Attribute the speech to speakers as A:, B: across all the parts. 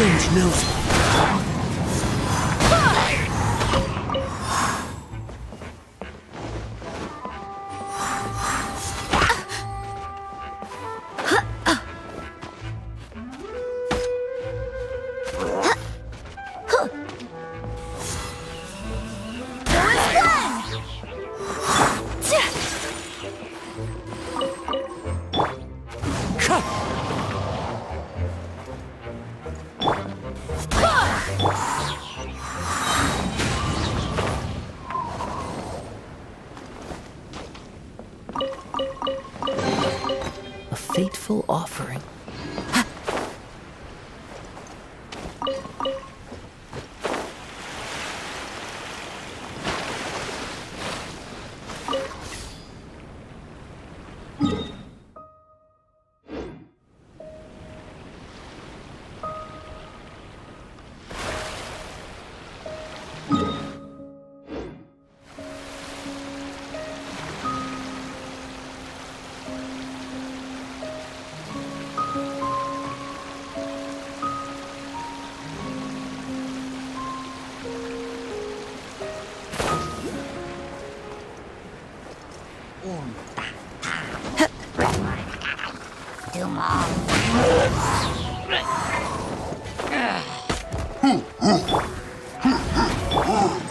A: wind knows me.
B: A fateful offering.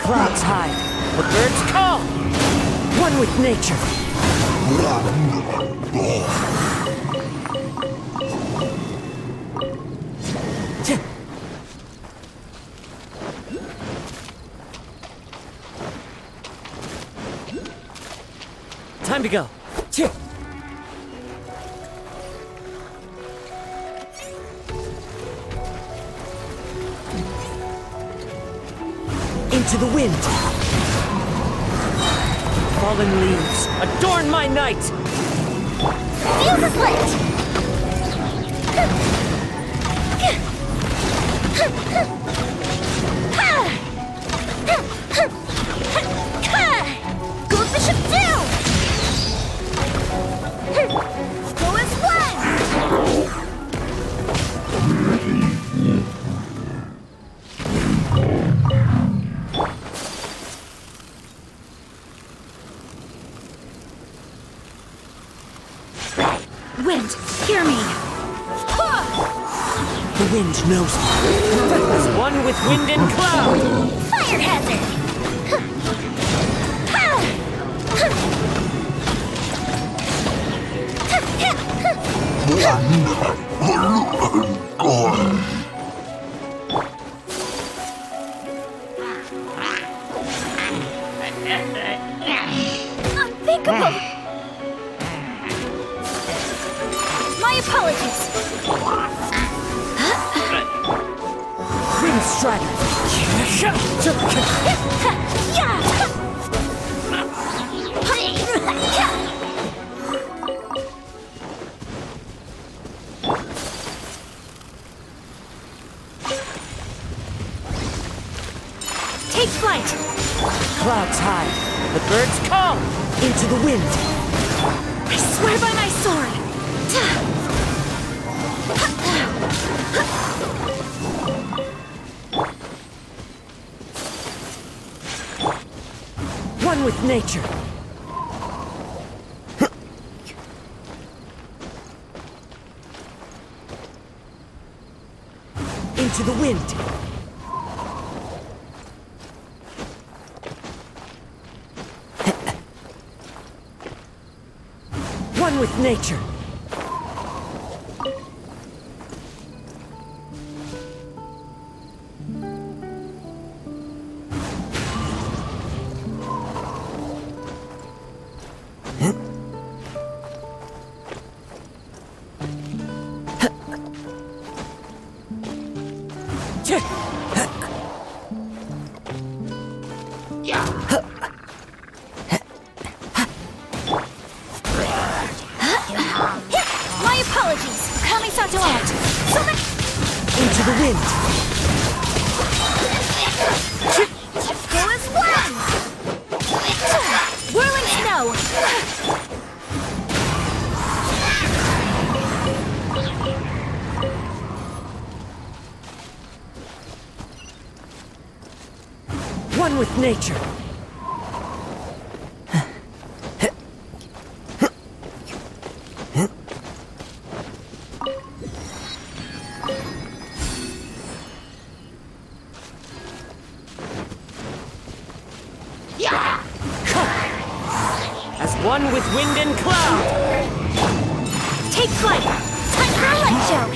B: Clouds hide, the birds call. One with nature. Time to go. Into the wind. Fallen leaves, adorn my night!
A: Fuse is lit! Goldfish ship down! Go as one! Wind, hear me!
B: The wind knows me. As one with wind and cloud!
A: Fire hazard! Unthinkable! My apologies!
B: Ring Strider!
A: Take flight!
B: Clouds hide, the birds call. Into the wind.
A: I swear by my sword!
B: One with nature. Into the wind. One with nature.
A: My apologies! Kami-sato out!
B: Into the wind.
A: Go as one! Whirling snow!
B: One with nature. As one with wind and cloud.
A: Take flight! Time for a light show!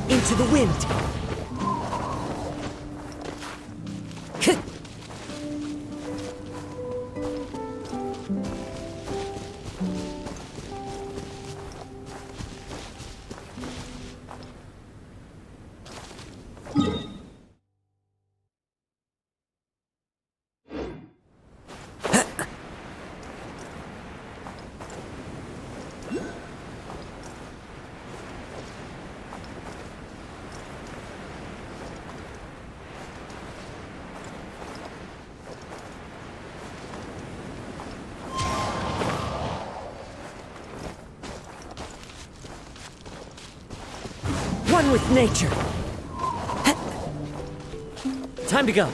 B: Into the wind. One with nature. Time to go.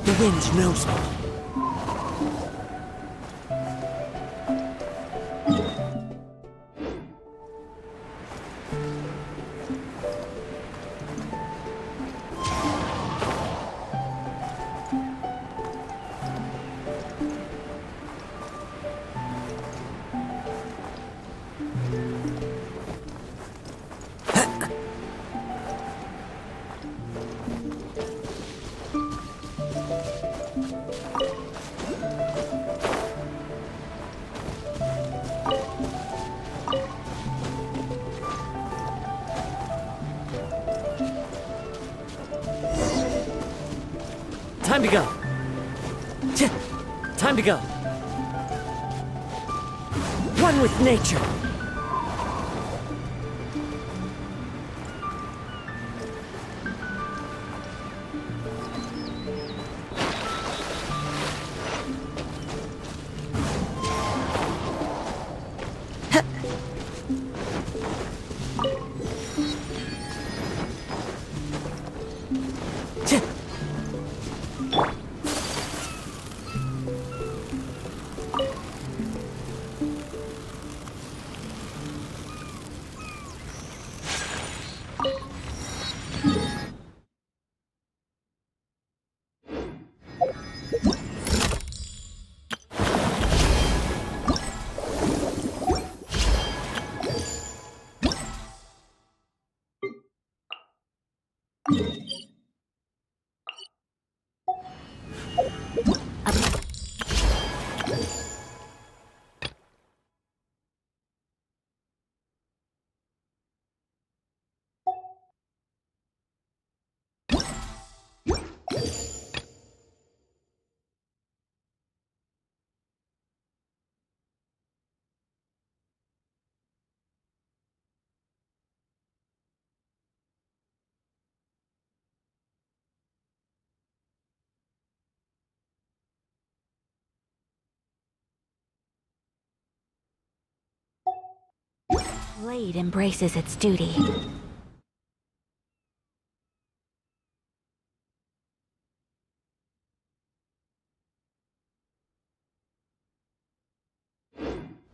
B: The wind knows me. Time to go. Time to go. One with nature.
A: blade embraces its duty.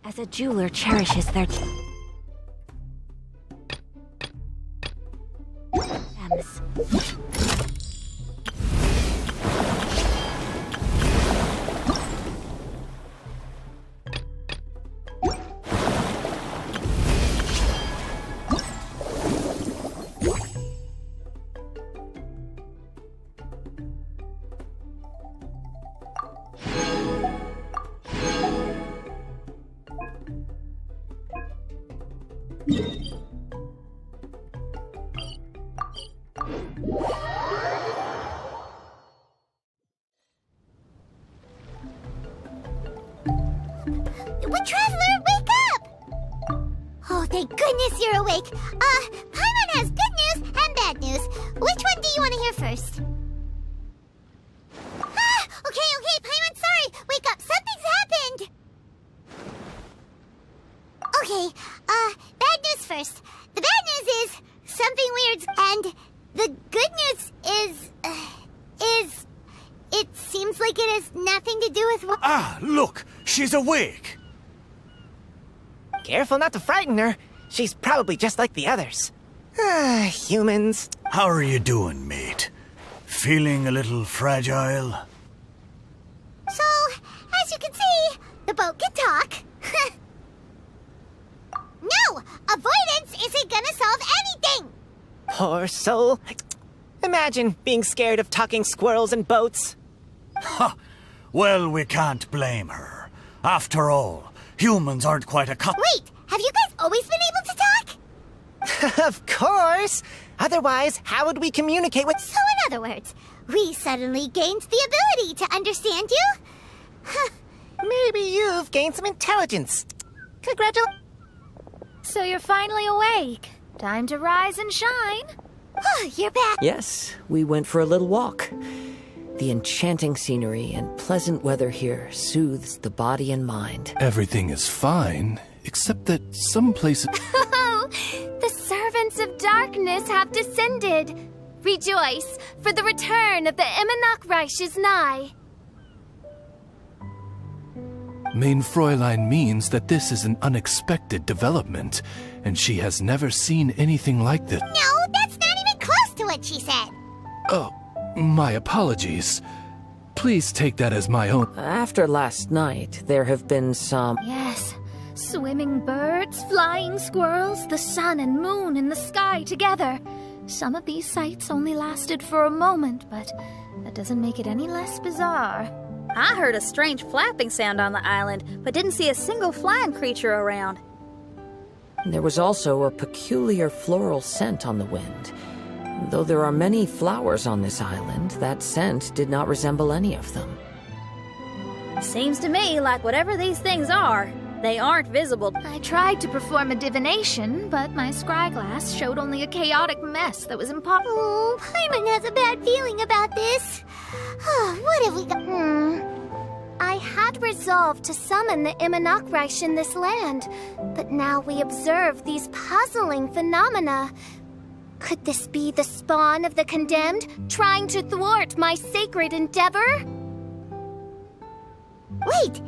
A: As a jeweler cherishes their gems.
C: Traveler, wake up! Oh, thank goodness you're awake. Paimon has good news and bad news. Which one do you want to hear first? Okay, Paimon, sorry. Wake up, something's happened. Okay, bad news first. The bad news is something weird, and the good news is it seems like it has nothing to do with what—
D: Ah, look, she's awake.
B: Careful not to frighten her. She's probably just like the others. Humans.
D: How are you doing, mate? Feeling a little fragile?
C: So, as you can see, the boat can talk. No! Avoidance isn't gonna solve anything!
B: Poor soul. Imagine being scared of talking squirrels and boats.
D: Ha! Well, we can't blame her. After all, humans aren't quite
C: Wait, have you guys always been able to talk?
B: Of course! Otherwise, how would we communicate with—
C: So in other words, we suddenly gained the ability to understand you?
B: Maybe you've gained some intelligence. Congratulations.
A: So you're finally awake. Time to rise and shine.
C: Oh, you're back.
B: Yes, we went for a little walk. The enchanting scenery and pleasant weather here soothes the body and mind.
E: Everything is fine, except that some places—
A: Oh, the servants of darkness have descended. Rejoice, for the return of the Eminach Reich is nigh.
E: Mein Fräulein means that this is an unexpected development, and she has never seen anything like this.
C: No, that's not even close to what she said.
E: Oh, my apologies. Please take that as my own—
B: After last night, there have been some—
A: Yes, swimming birds, flying squirrels, the sun and moon in the sky together. Some of these sights only lasted for a moment, but that doesn't make it any less bizarre.
F: I heard a strange flapping sound on the island, but didn't see a single flying creature around.
B: There was also a peculiar floral scent on the wind. Though there are many flowers on this island, that scent did not resemble any of them.
F: Seems to me like whatever these things are, they aren't visible.
A: I tried to perform a divination, but my scryglass showed only a chaotic mess that was impossible.
C: Oh, Paimon has a bad feeling about this. What have we got?
A: I had resolved to summon the Eminach Reich in this land, but now we observe these puzzling phenomena. Could this be the spawn of the condemned, trying to thwart my sacred endeavor?
C: Wait,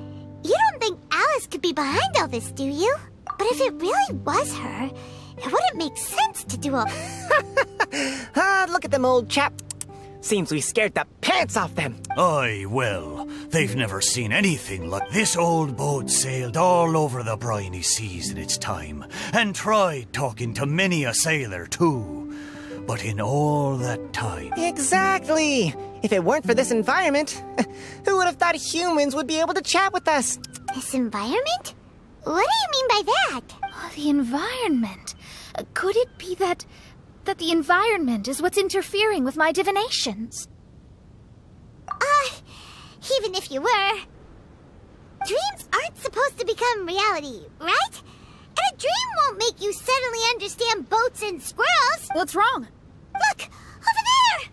C: you don't think Alice could be behind all this, do you? But if it really was her, it wouldn't make sense to do all—
B: Look at them, old chap. Seems we scared the pants off them.
D: Aye, well, they've never seen anything like this. Old boat sailed all over the briny seas in its time, and tried talking to many a sailor, too. But in all that time—
B: Exactly! If it weren't for this environment, who would have thought humans would be able to chat with us?
C: This environment? What do you mean by that?
A: Oh, the environment. Could it be that the environment is what's interfering with my divinations?
C: Even if you were, dreams aren't supposed to become reality, right? And a dream won't make you suddenly understand boats and squirrels.
F: What's wrong?
C: Look, over there!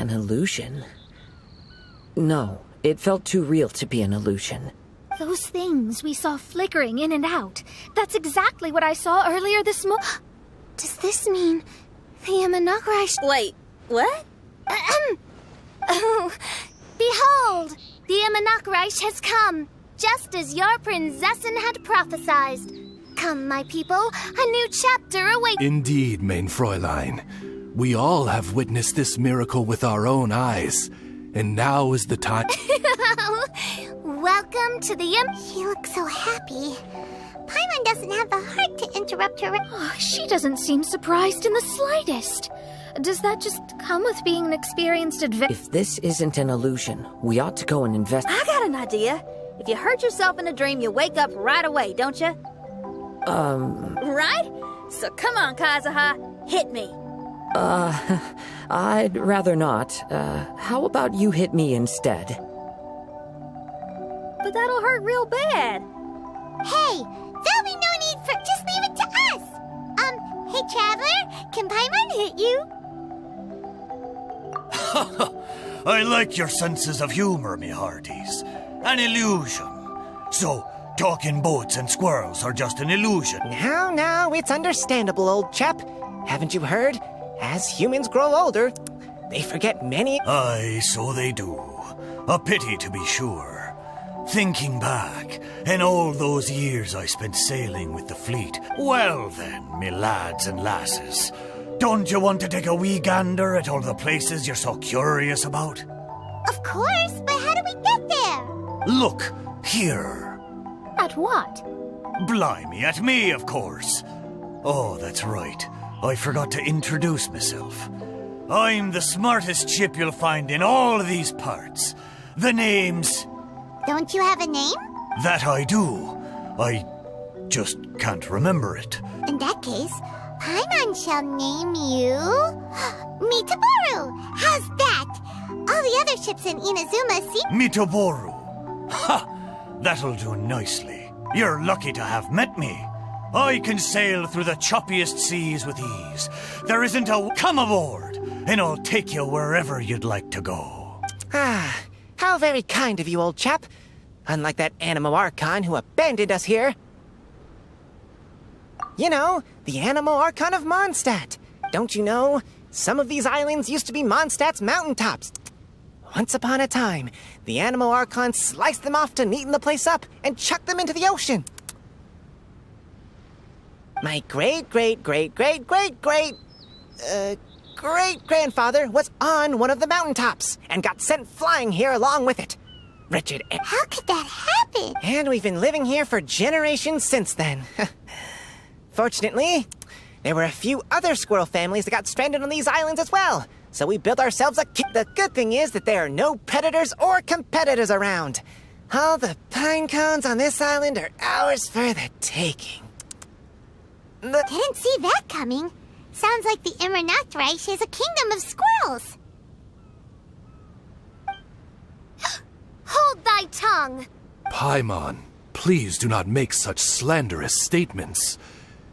B: An illusion? No, it felt too real to be an illusion.
A: Those things we saw flickering in and out. That's exactly what I saw earlier this morning. Does this mean the Imanagrai...
F: Wait, what?
A: Oh, behold! The Imanagrai has come, just as your Prinzessin had prophesied. Come, my people, a new chapter awaits.
E: Indeed, mein Fräulein. We all have witnessed this miracle with our own eyes, and now is the time.
A: Welcome to the
C: She looks so happy. Paimon doesn't have the heart to interrupt her.
A: Oh, she doesn't seem surprised in the slightest. Does that just come with being an experienced adventurer?
B: If this isn't an illusion, we ought to go and investigate.
F: I got an idea. If you hurt yourself in a dream, you wake up right away, don't you? Right? So come on, Kazuha, hit me.
B: I'd rather not. How about you hit me instead?
F: But that'll hurt real bad.
C: Hey, there'll be no need for... Just leave it to us. Hey, Traveler, can Paimon hit you?
D: I like your senses of humor, me hearties. An illusion. So, talking boats and squirrels are just an illusion.
G: Now, it's understandable, old chap. Haven't you heard? As humans grow older, they forget many...
D: Aye, so they do. A pity, to be sure. Thinking back, in all those years I spent sailing with the fleet, well then, me lads and lasses, don't you want to take a wee gander at all the places you're so curious about?
C: Of course, but how do we get there?
D: Look, here.
A: At what?
D: Blimey, at me, of course. Oh, that's right. I forgot to introduce myself. I'm the smartest chip you'll find in all these parts. The name's...
C: Don't you have a name?
D: That I do. I just can't remember it.
C: In that case, Paimon shall name you... Mitaboru! How's that? All the other ships in Inazuma see...
D: Mitaboru. Ha! That'll do nicely. You're lucky to have met me. I can sail through the choppiest seas with ease. There isn't a... Come aboard, and I'll take you wherever you'd like to go.
G: Ah, how very kind of you, old chap. Unlike that Animo Archon who abandoned us here. You know, the Animo Archon of Mondstadt. Don't you know? Some of these islands used to be Mondstadt's mountaintops. Once upon a time, the Animo Archon sliced them off to neaten the place up and chucked them into the ocean. My great-grandfather was on one of the mountaintops and got sent flying here along with it. Wretched...
C: How could that happen?
G: And we've been living here for generations since then. Fortunately, there were a few other squirrel families that got stranded on these islands as well. So we built ourselves a The good thing is that there are no predators or competitors around. All the pine cones on this island are ours for the taking.
C: Didn't see that coming. Sounds like the Imanagrai is a kingdom of squirrels.
A: Hold thy tongue!
E: Paimon, please do not make such slanderous statements.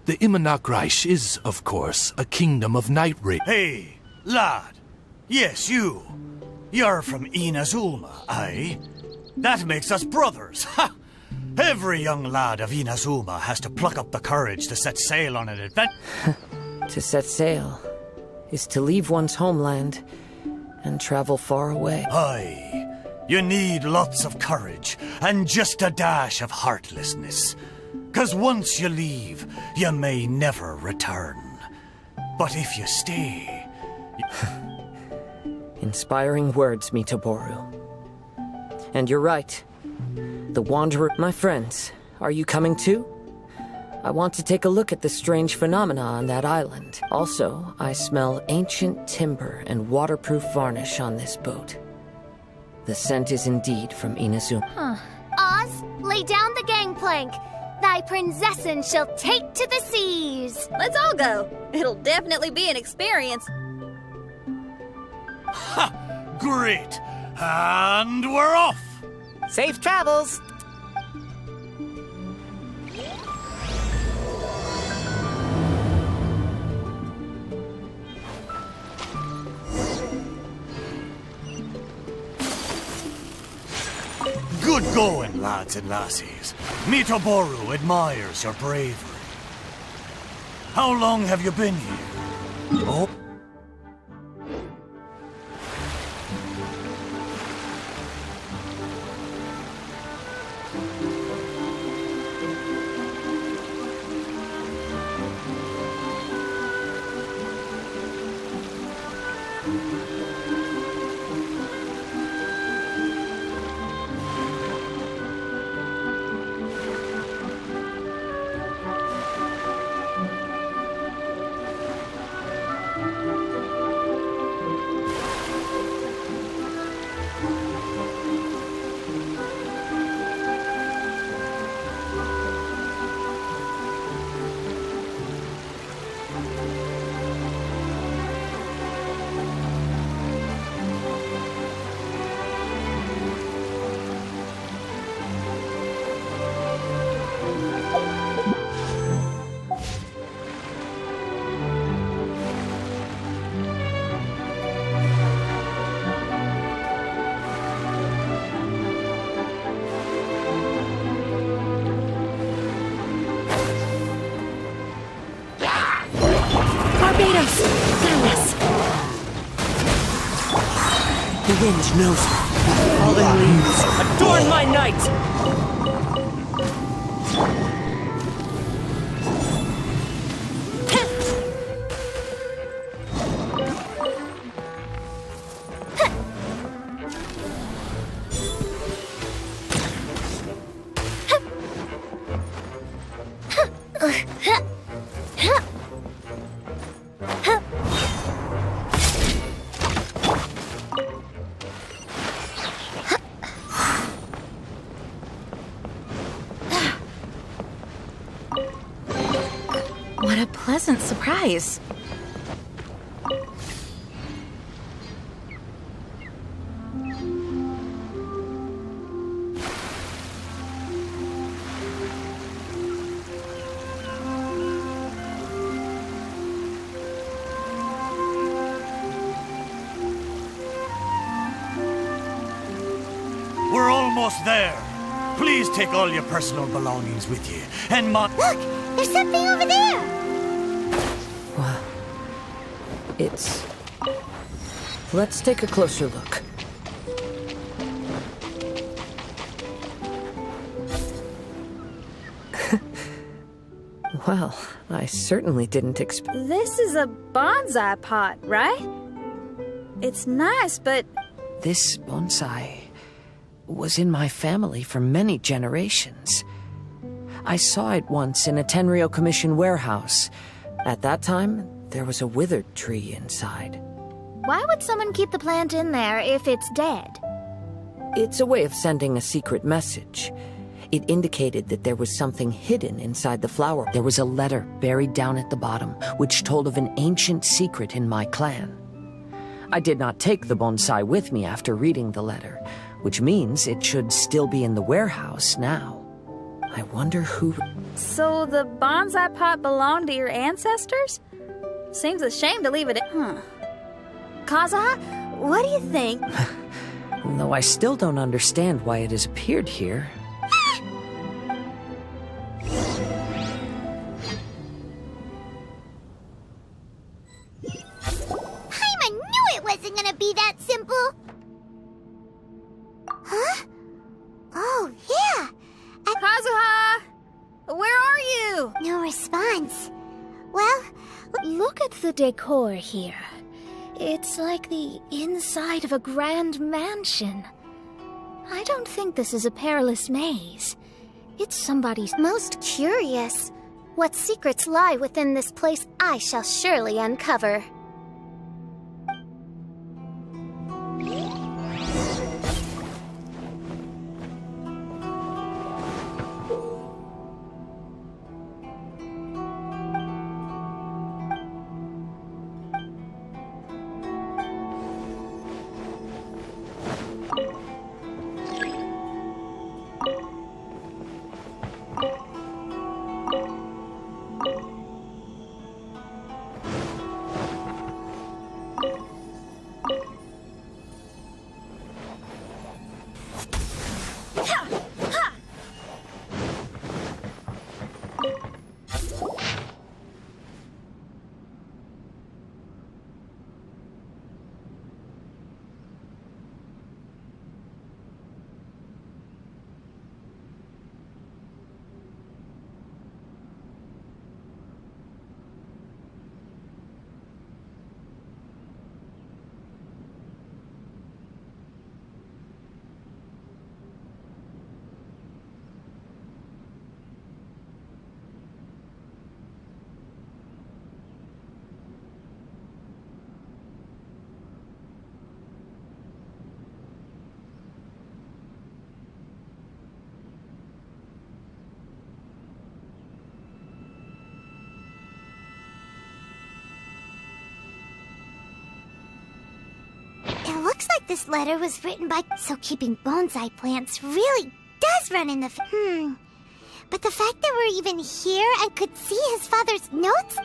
E: The Imanagrai is, of course, a kingdom of night raid.
D: Hey, lad. Yes, you. You're from Inazuma, aye? That makes us brothers, ha! Every young lad of Inazuma has to pluck up the courage to set sail on an adventure.
B: To set sail is to leave one's homeland and travel far away.
D: Aye. You need lots of courage and just a dash of heartlessness. 'Cause once you leave, you may never return. But if you stay...
B: Inspiring words, Mitaboru. And you're right. The Wanderer... My friends, are you coming too? I want to take a look at the strange phenomena on that island. Also, I smell ancient timber and waterproof varnish on this boat. The scent is indeed from Inazuma.
A: Oz, lay down the gangplank. Thy Prinzessin shall take to the seas.
F: Let's all go. It'll definitely be an experience.
D: Ha! Great! And we're off!
G: Safe travels!
D: Good going, lads and lassies. Mitoboru admires your bravery. How long have you been here? Oh.
B: Barbados! Found us! The wind knows me. Fallen leaves, adorn my night!
H: What a pleasant surprise.
D: We're almost there. Please take all your personal belongings with you. And my...
C: Look! There's something over there!
B: Wow. It's... Let's take a closer look. Well, I certainly didn't expect...
F: This is a bonsai pot, right? It's nice, but
B: This bonsai was in my family for many generations. I saw it once in a Tenryo Commission warehouse. At that time, there was a withered tree inside.
H: Why would someone keep the plant in there if it's dead?
B: It's a way of sending a secret message. It indicated that there was something hidden inside the flower. There was a letter buried down at the bottom, which told of an ancient secret in my clan. I did not take the bonsai with me after reading the letter, which means it should still be in the warehouse now. I wonder who...
F: so the bonsai pot belonged to your ancestors? Seems a shame to leave it in. Kazuha, what do you think?
B: Though I still don't understand why it has appeared here.
C: Paimon knew it wasn't gonna be that simple! Huh? Oh, yeah!
F: Kazuha! Where are you?
C: No response. Well,
H: Look at the decor here. It's like the inside of a grand mansion. I don't think this is a perilous maze. It's somebody's...
A: Most curious. What secrets lie within this place I shall surely uncover.
C: It looks like this letter was written by... So keeping bonsai plants really does run in the... But the fact that we're even here and could see his father's notes...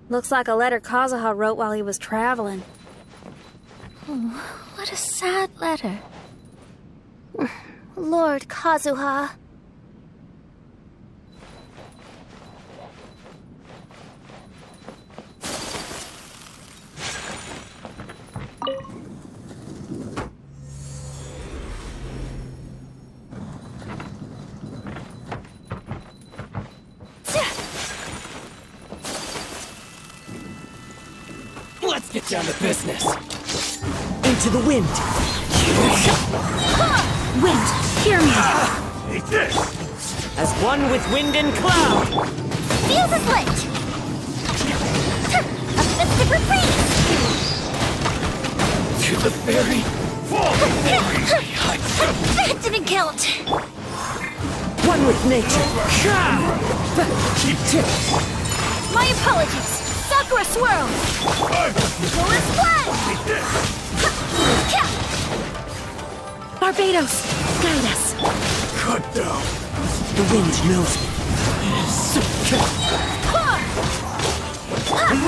F: Looks like a letter Kazuha wrote while he was traveling.
H: Oh, what a sad letter.
A: Lord Kazuha.
B: Let's get down to business. Into the wind.
F: Wind, hear me!
D: Take this!
B: As one with wind and cloud.
C: Fuse is lit! A fist of reprieve!
E: To the ferry.
C: That didn't count!
B: One with nature.
A: My apologies. Sakura Swirl.
C: Solar Splash!
F: Barbados, guide us.
E: Cut down.
B: The wind knows me.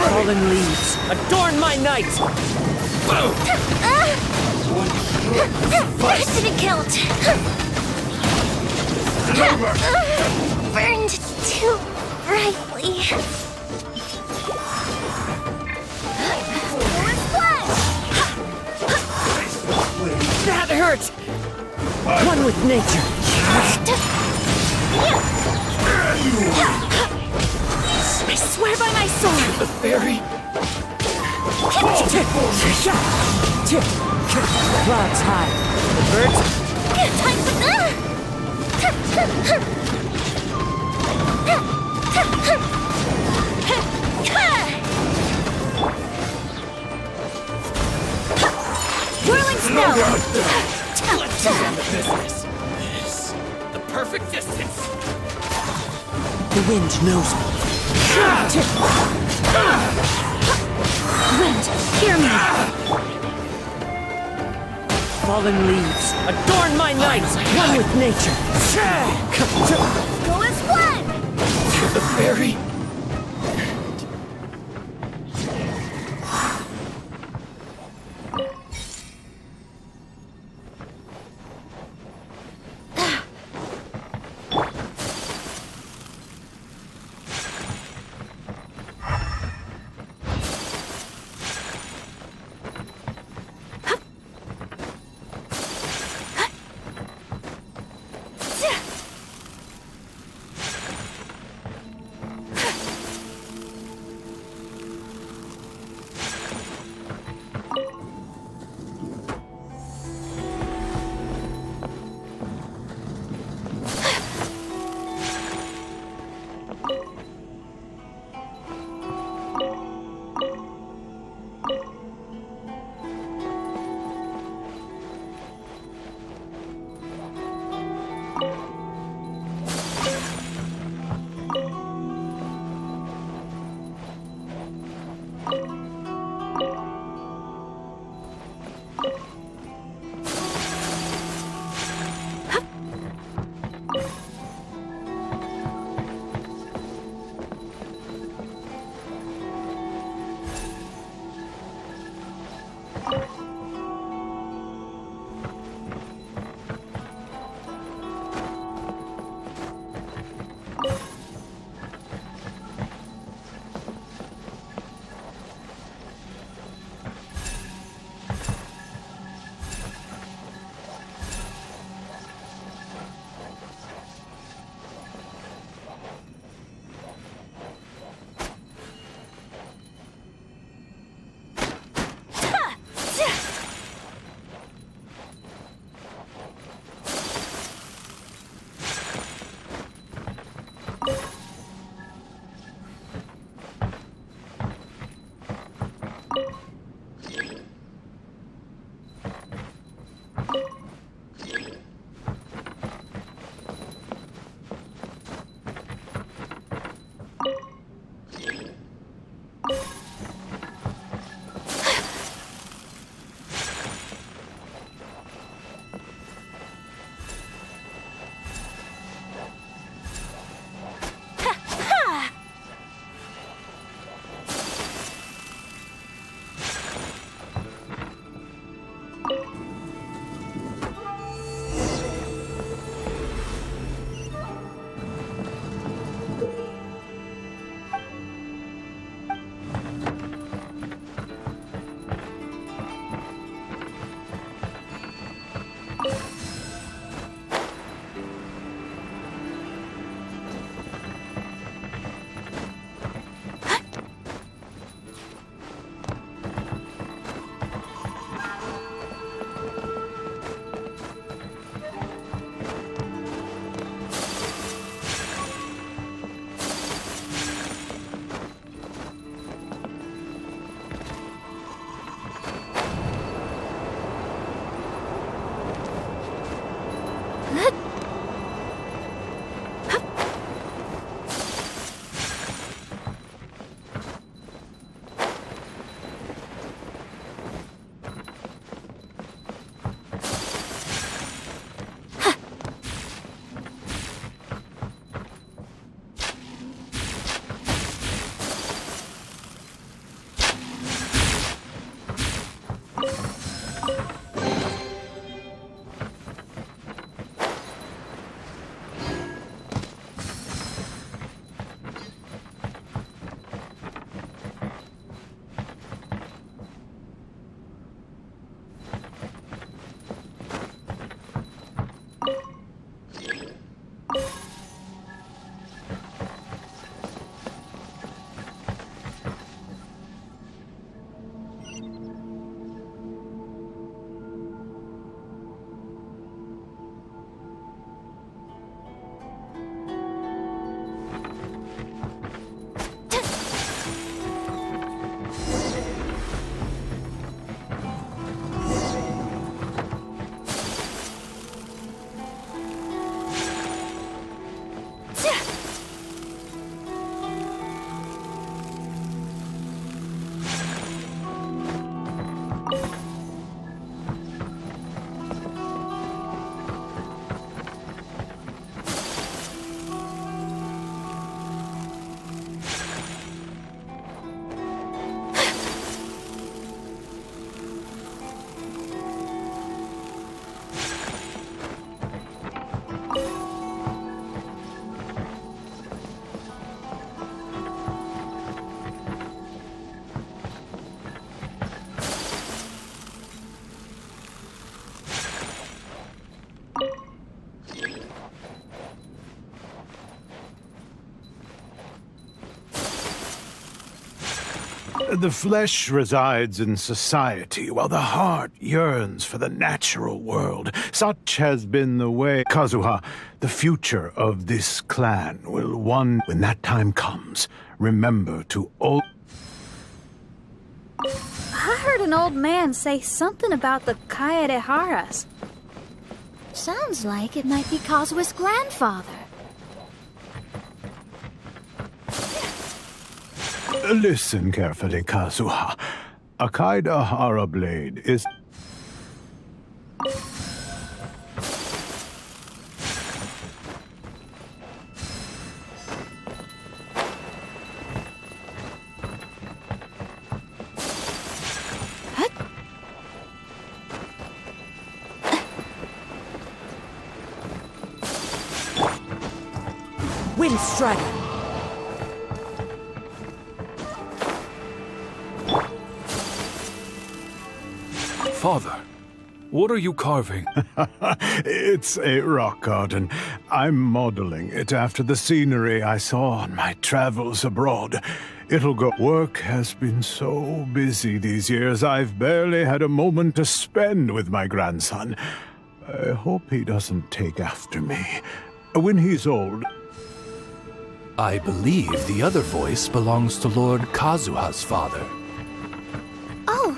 B: Fallen leaves, adorn my night!
A: That didn't count. Burned too brightly.
B: That hurt! One with nature.
F: I swear by my sword.
E: The ferry.
B: Clouds high. The birds.
C: Time for
F: Whirling snow!
I: Let's get down to business. This, the perfect distance.
B: The wind knows me.
F: Wind, hear me!
B: Fallen leaves, adorn my night, one with nature.
C: go as one!
I: The fairy.
J: The flesh resides in society, while the heart yearns for the natural world. Such has been the way. Kazuha, the future of this clan will one... When that time comes, remember to all...
F: I heard an old man say something about the Kaedeharas.
H: Sounds like it might be Kazuha's grandfather.
J: Listen carefully, Kazuha. A Kaedehara blade is...
B: Wind Strider!
E: Father, what are you carving?
J: It's a rock garden. I'm modeling it after the scenery I saw on my travels abroad. It'll go... Work has been so busy these years, I've barely had a moment to spend with my grandson. I hope he doesn't take after me. When he's old...
E: I believe the other voice belongs to Lord Kazuha's father.
A: Oh,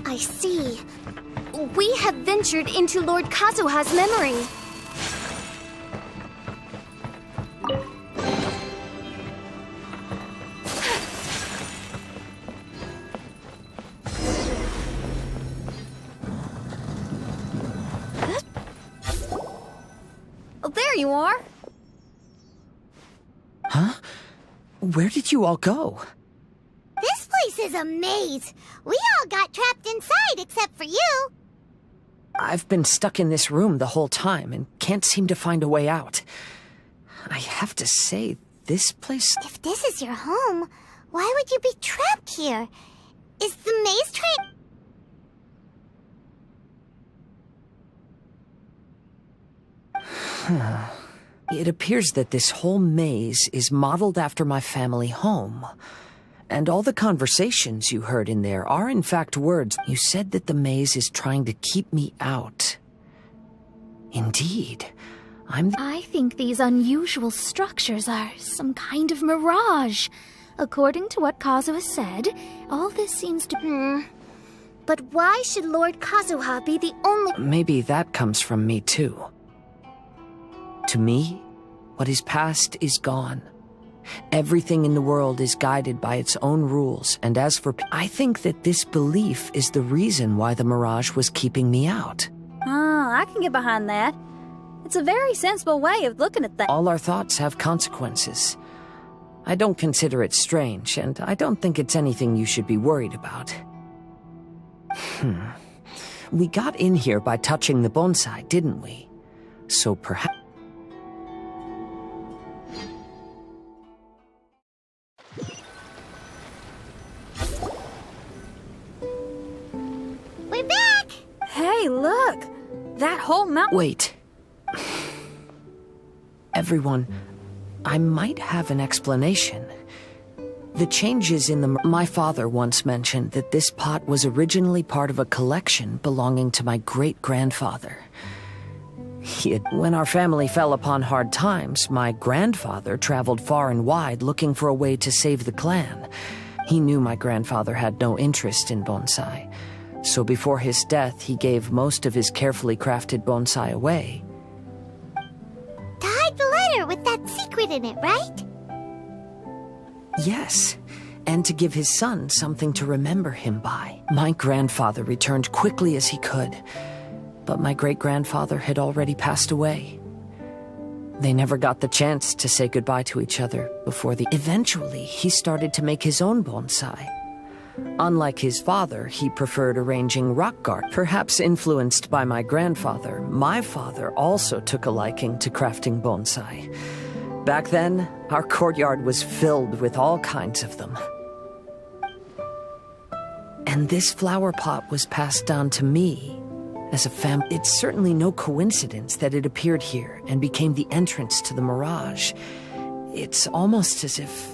A: I see. We have ventured into Lord Kazuha's memory.
F: Oh, there you are.
B: Huh? Where did you all go?
C: This place is a maze. We all got trapped inside except for you.
B: I've been stuck in this room the whole time and can't seem to find a way out. I have to say, this place...
C: If this is your home, why would you be trapped here? Is the maze train...
B: It appears that this whole maze is modeled after my family home. And all the conversations you heard in there are in fact words. You said that the maze is trying to keep me out. Indeed.
H: I think these unusual structures are some kind of mirage. According to what Kazuha said, all this seems to...
A: But why should Lord Kazuha be the only...
B: Maybe that comes from me too. To me, what is past is gone. Everything in the world is guided by its own rules, and as for... I think that this belief is the reason why the mirage was keeping me out.
F: I can get behind that. It's a very sensible way of looking at things.
B: All our thoughts have consequences. I don't consider it strange, and I don't think it's anything you should be worried about. We got in here by touching the bonsai, didn't we? So perhaps...
C: We're back!
F: Hey, look! That whole mountain...
B: Wait. Everyone, I might have an explanation. The changes in the... My father once mentioned that this pot was originally part of a collection belonging to my great-grandfather. When our family fell upon hard times, my grandfather traveled far and wide looking for a way to save the clan. He knew my grandfather had no interest in bonsai. So before his death, he gave most of his carefully crafted bonsai away.
C: To hide the letter with that secret in it, right?
B: Yes, and to give his son something to remember him by. My grandfather returned quickly as he could, but my great-grandfather had already passed away. They never got the chance to say goodbye to each other before the... Eventually, he started to make his own bonsai. Unlike his father, he preferred arranging rock art. Perhaps influenced by my grandfather, my father also took a liking to crafting bonsai. Back then, our courtyard was filled with all kinds of them. And this flower pot was passed down to me as a family. It's certainly no coincidence that it appeared here and became the entrance to the mirage. It's almost as if...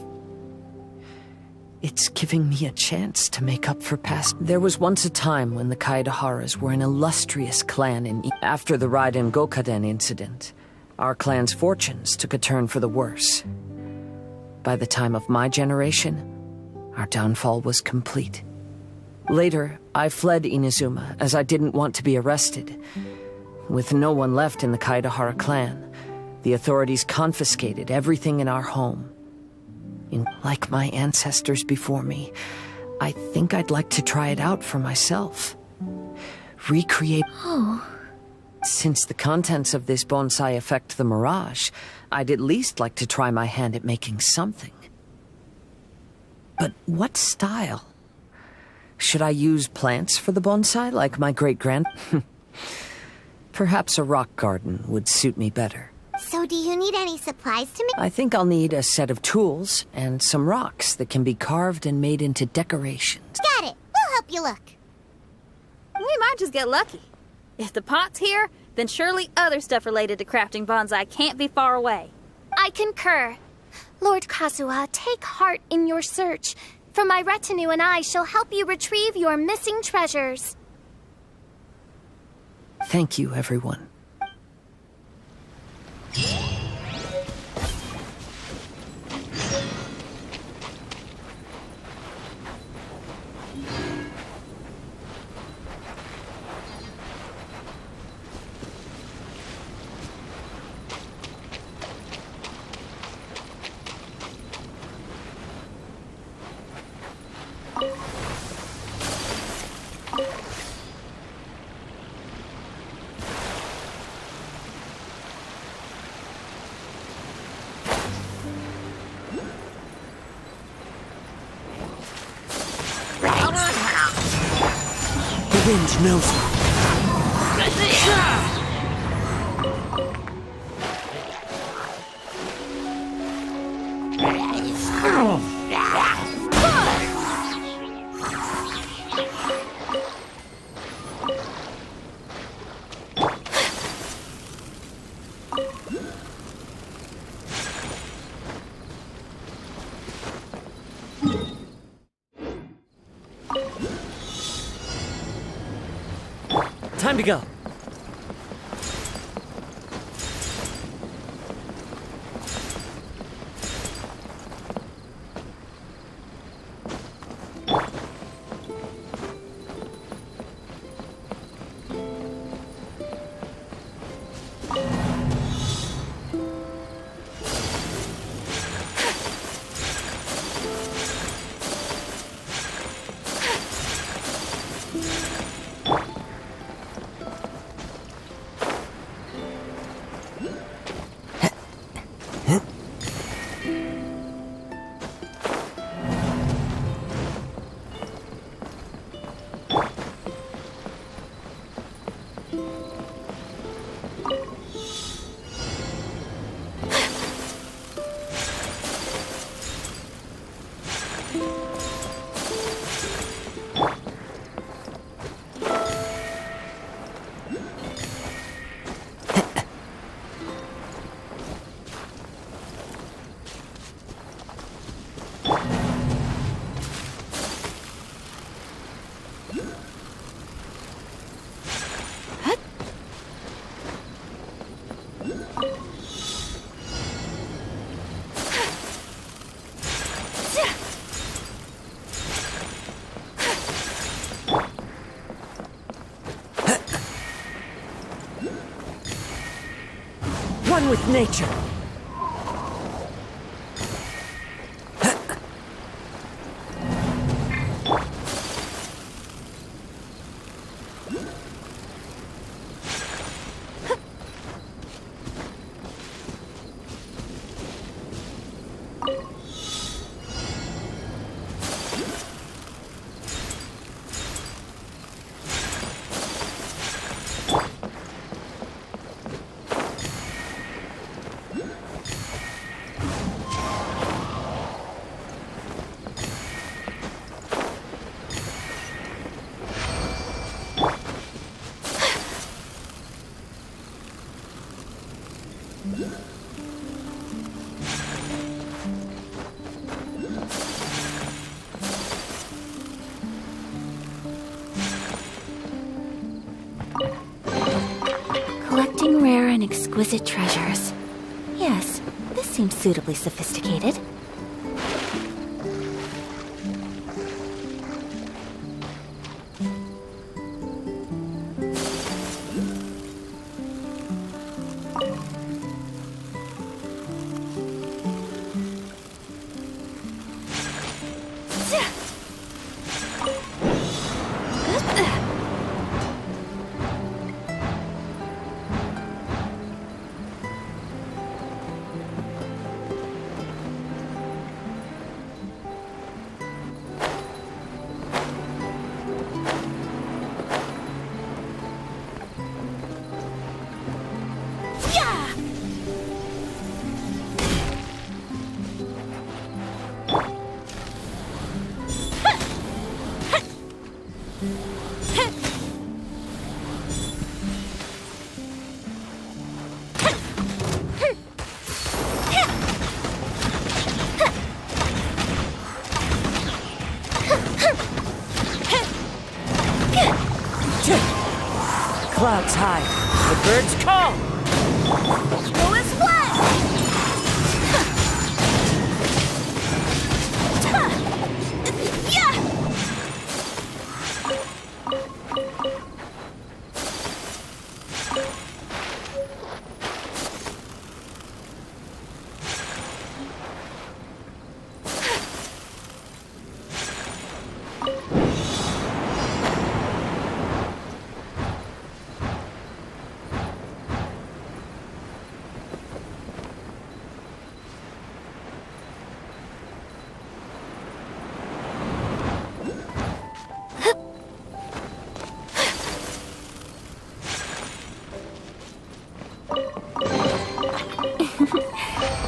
B: It's giving me a chance to make up for past. There was once a time when the Kaidaharas were an illustrious clan after the Raiden Gokaden incident. Our clan's fortunes took a turn for the worse. By the time of my generation, our downfall was complete. Later, I fled Inazuma as I didn't want to be arrested. With no one left in the Kaidahara clan, the authorities confiscated everything in our home. Like my ancestors before me, I think I'd like to try it out for myself. Recreate...
H: Oh.
B: Since the contents of this bonsai affect the mirage, I'd at least like to try my hand at making something. But what style? Should I use plants for the bonsai like my great-grand... Perhaps a rock garden would suit me better.
C: So do you need any supplies to make?
B: I think I'll need a set of tools and some rocks that can be carved and made into decorations.
C: Got it. We'll help you look.
F: We might just get lucky. If the pot's here, then surely other stuff related to crafting bonsai can't be far away.
A: I concur. Lord Kazuha, take heart in your search, for my retinue and I shall help you retrieve your missing treasures.
B: Thank you, everyone.
I: The wind knows me. Time to go.
B: One with nature.
H: and exquisite treasures. Yes, this seems suitably sophisticated.
B: Clouds high, the birds call!
F: Go as one!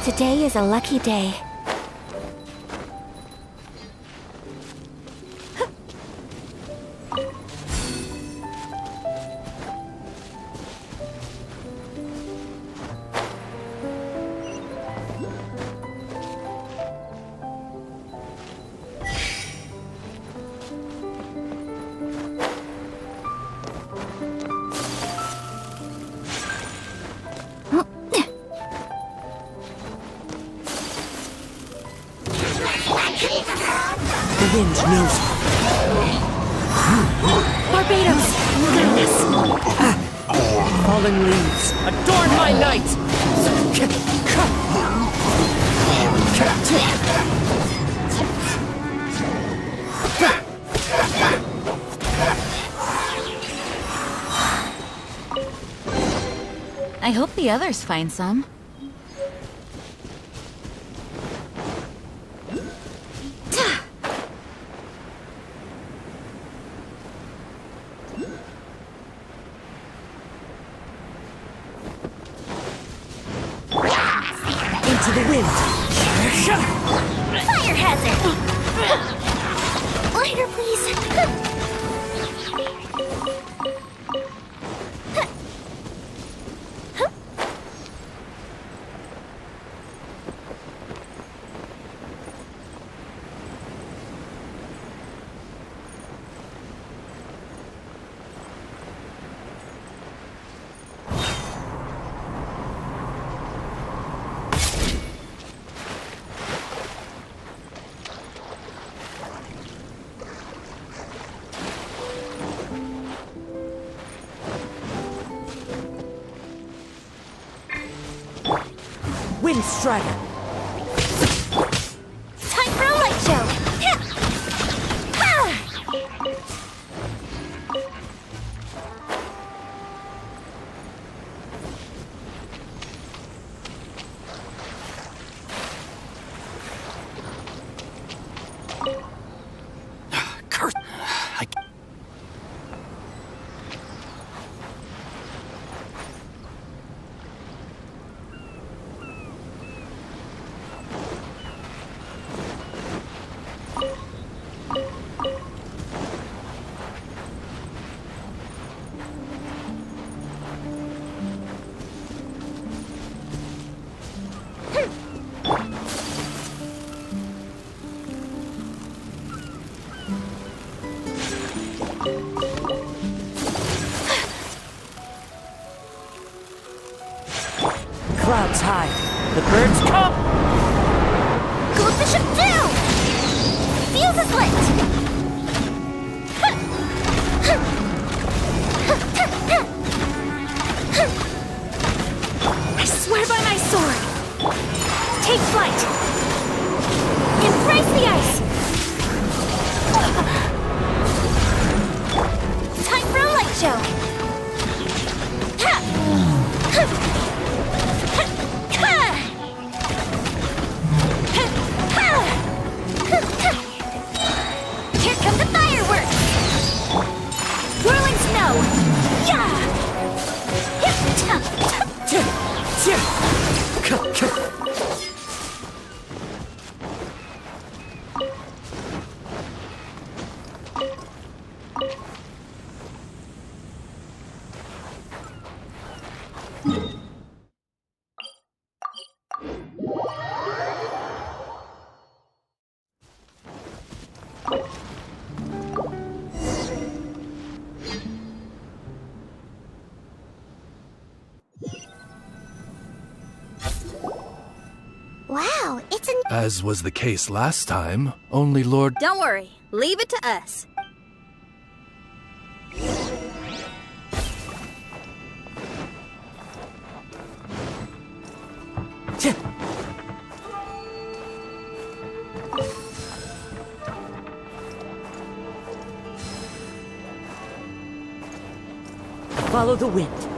H: Today is a lucky day.
B: The wind knows.
H: Barbados! Goodness!
B: Fallen leaves, adorn my night!
H: I hope the others find some.
B: Into the wind!
C: Fire hazard! Lighter, please!
B: Wind Strider!
C: Time for a light show!
D: Curse!
B: clouds hide, the birds come!
A: Goes the ship down! Fuse is lit! I swear by my sword! Take flight! Embrace the ice! Time for a light show! Here come the fireworks! Whirling snow! Yeah!
C: Wow, it's a...
E: As was the case last time, only Lord...
F: Don't worry. Leave it to us.
B: Follow the wind.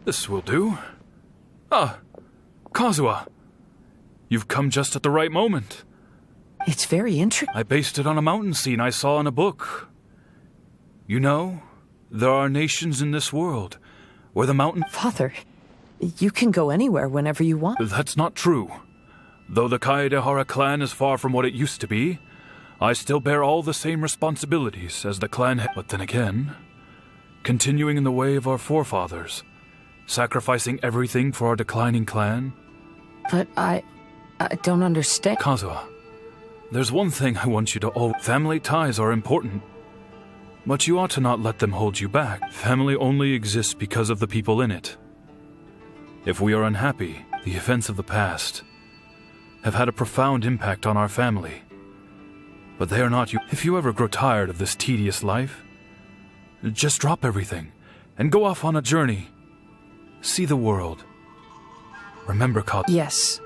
K: This will do. Ah, Kazuha. You've come just at the right moment.
B: It's very interesting.
K: I based it on a mountain scene I saw in a book. You know, there are nations in this world where the mountain...
B: Father, you can go anywhere whenever you want.
K: That's not true. Though the Kaedehara clan is far from what it used to be, I still bear all the same responsibilities as the clan head. But then again, continuing in the way of our forefathers, sacrificing everything for our declining clan.
B: But I don't understand.
K: Kazuha, there's one thing I want you to all... Family ties are important, but you ought to not let them hold you back. Family only exists because of the people in it. If we are unhappy, the events of the past have had a profound impact on our family. But they are not you. If you ever grow tired of this tedious life, just drop everything and go off on a journey. See the world. Remember,
B: Yes,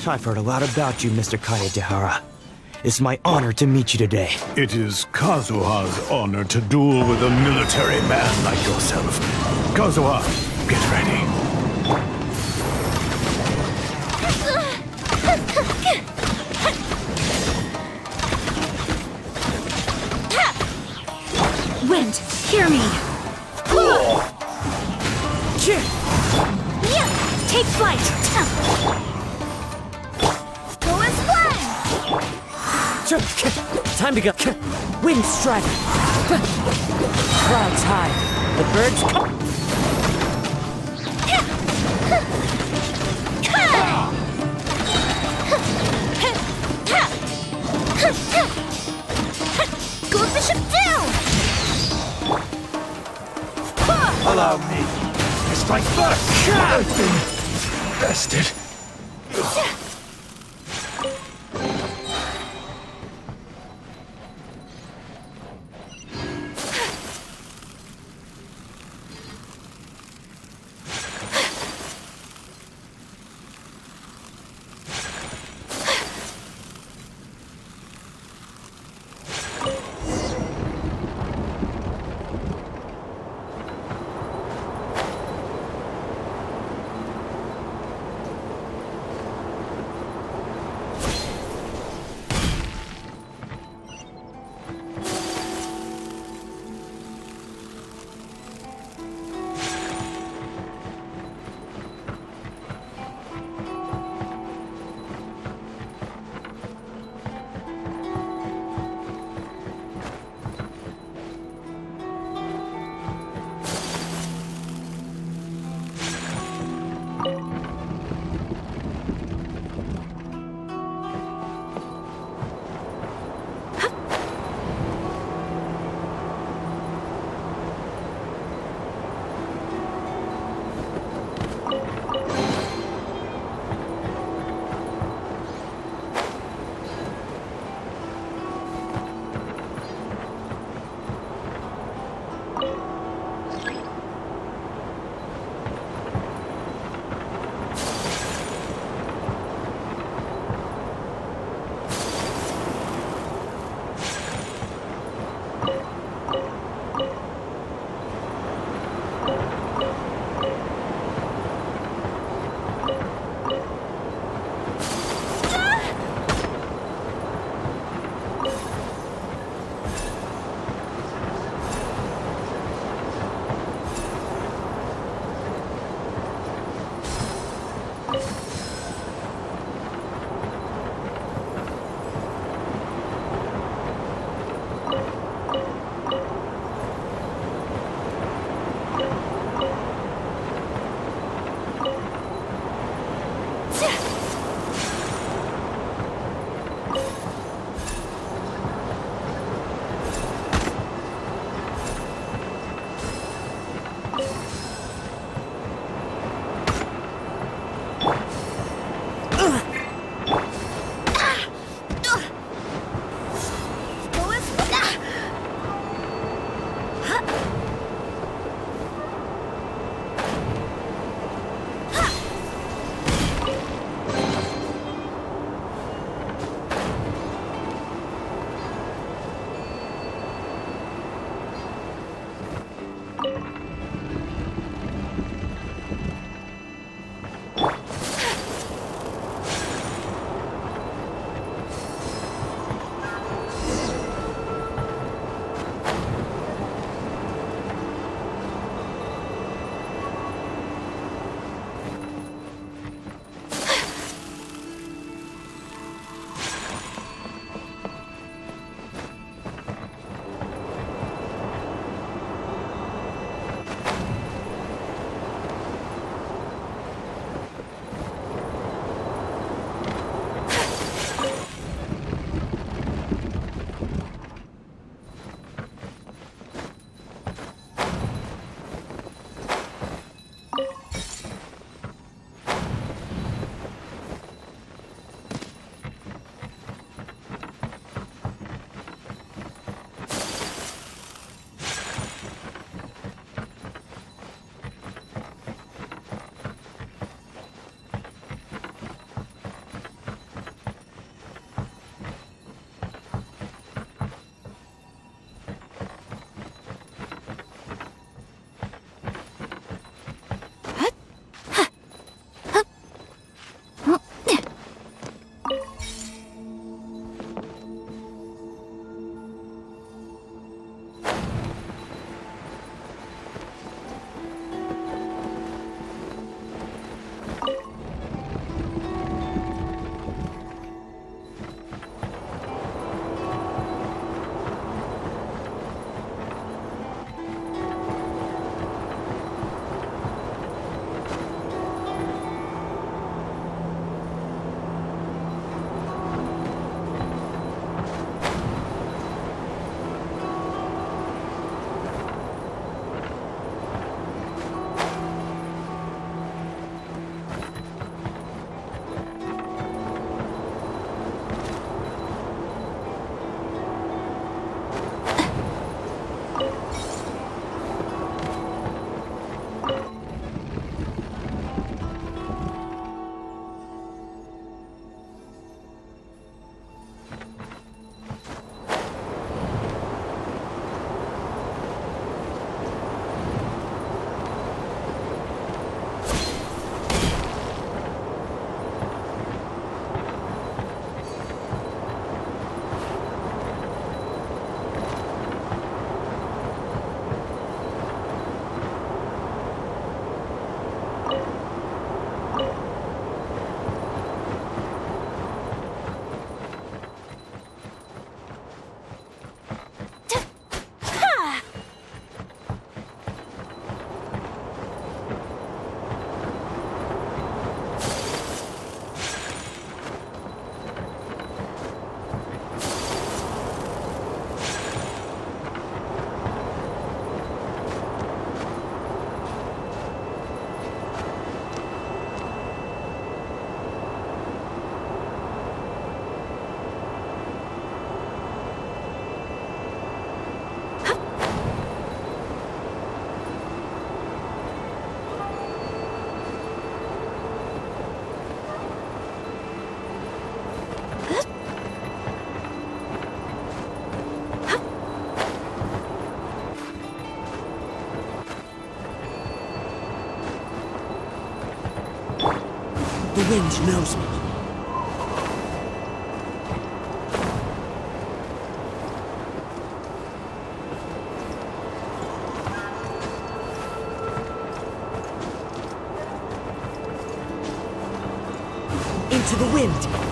L: I've heard a lot about you, Mr. Kaedehara. It's my honor to meet you today.
J: It is Kazuha's honor to duel with a military man like yourself. Kazuha, get ready.
F: Wind, hear me. Take flight. Go and fly.
B: time to go. Wind strike. Clouds high. The birds come.
C: Go bishop down!
I: Allow me to strike first! I've been bested.
L: wind knows me. Into the wind!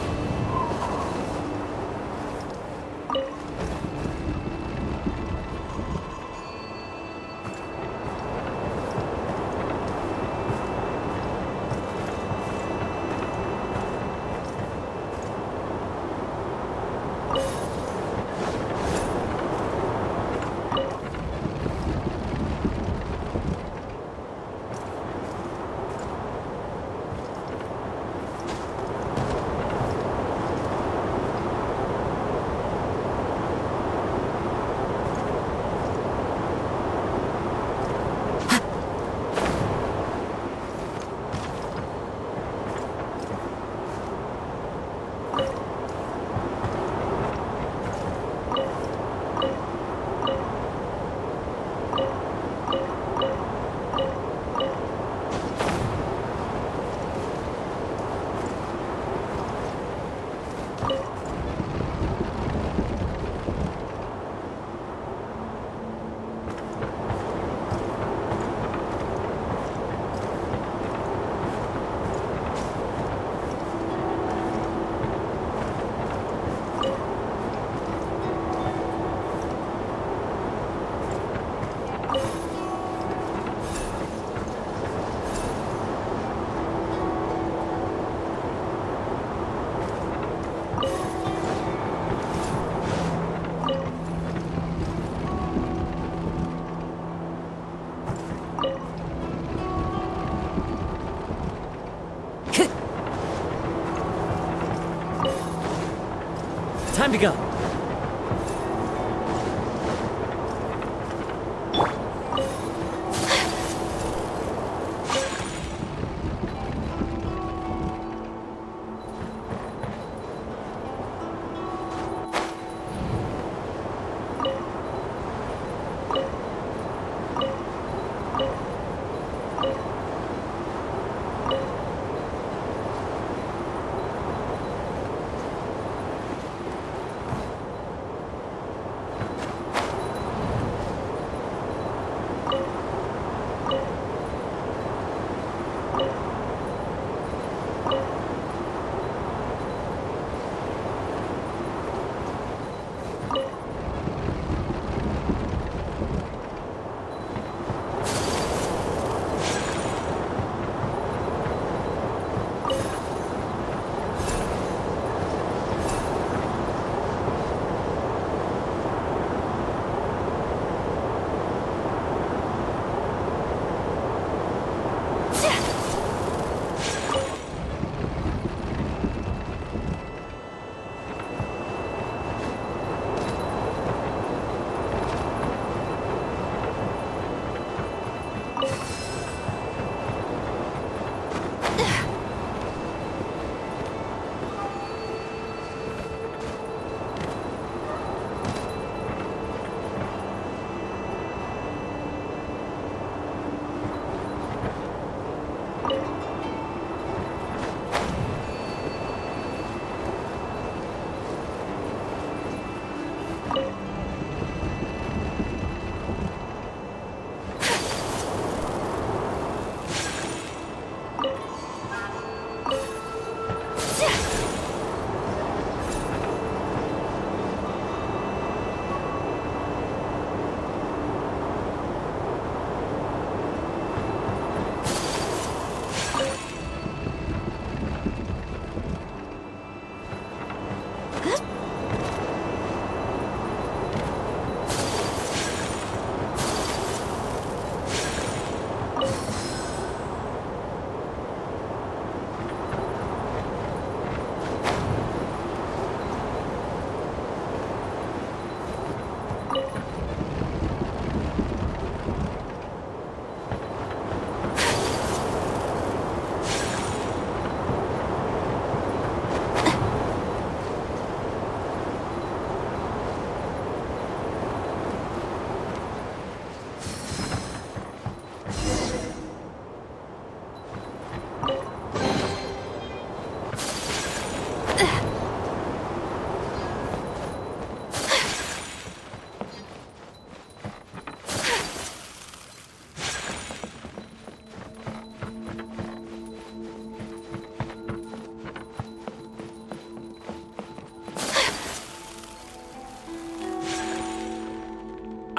B: Time to go.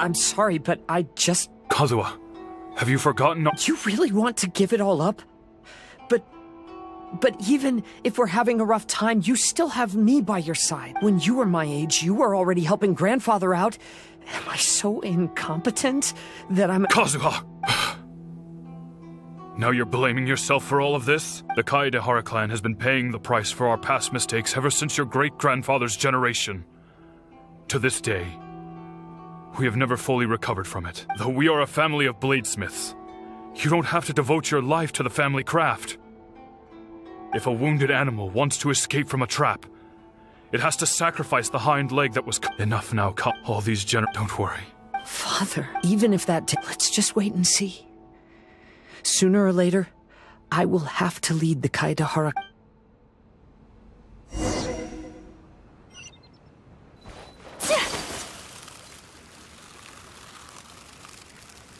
B: I'm sorry, but I just...
K: Kazuha, have you forgotten?
B: You really want to give it all up? But even if we're having a rough time, you still have me by your side. When you were my age, you were already helping grandfather out. Am I so incompetent that I'm...
K: Kazuha! Now you're blaming yourself for all of this? The Kaedehara clan has been paying the price for our past mistakes ever since your great-grandfather's generation. To this day, we have never fully recovered from it. Though we are a family of bladesmiths, you don't have to devote your life to the family craft. If a wounded animal wants to escape from a trap, it has to sacrifice the hind leg that was... Enough now, all these Don't worry.
B: Father, even if that... Let's just wait and see. Sooner or later, I will have to lead the Kaedehara...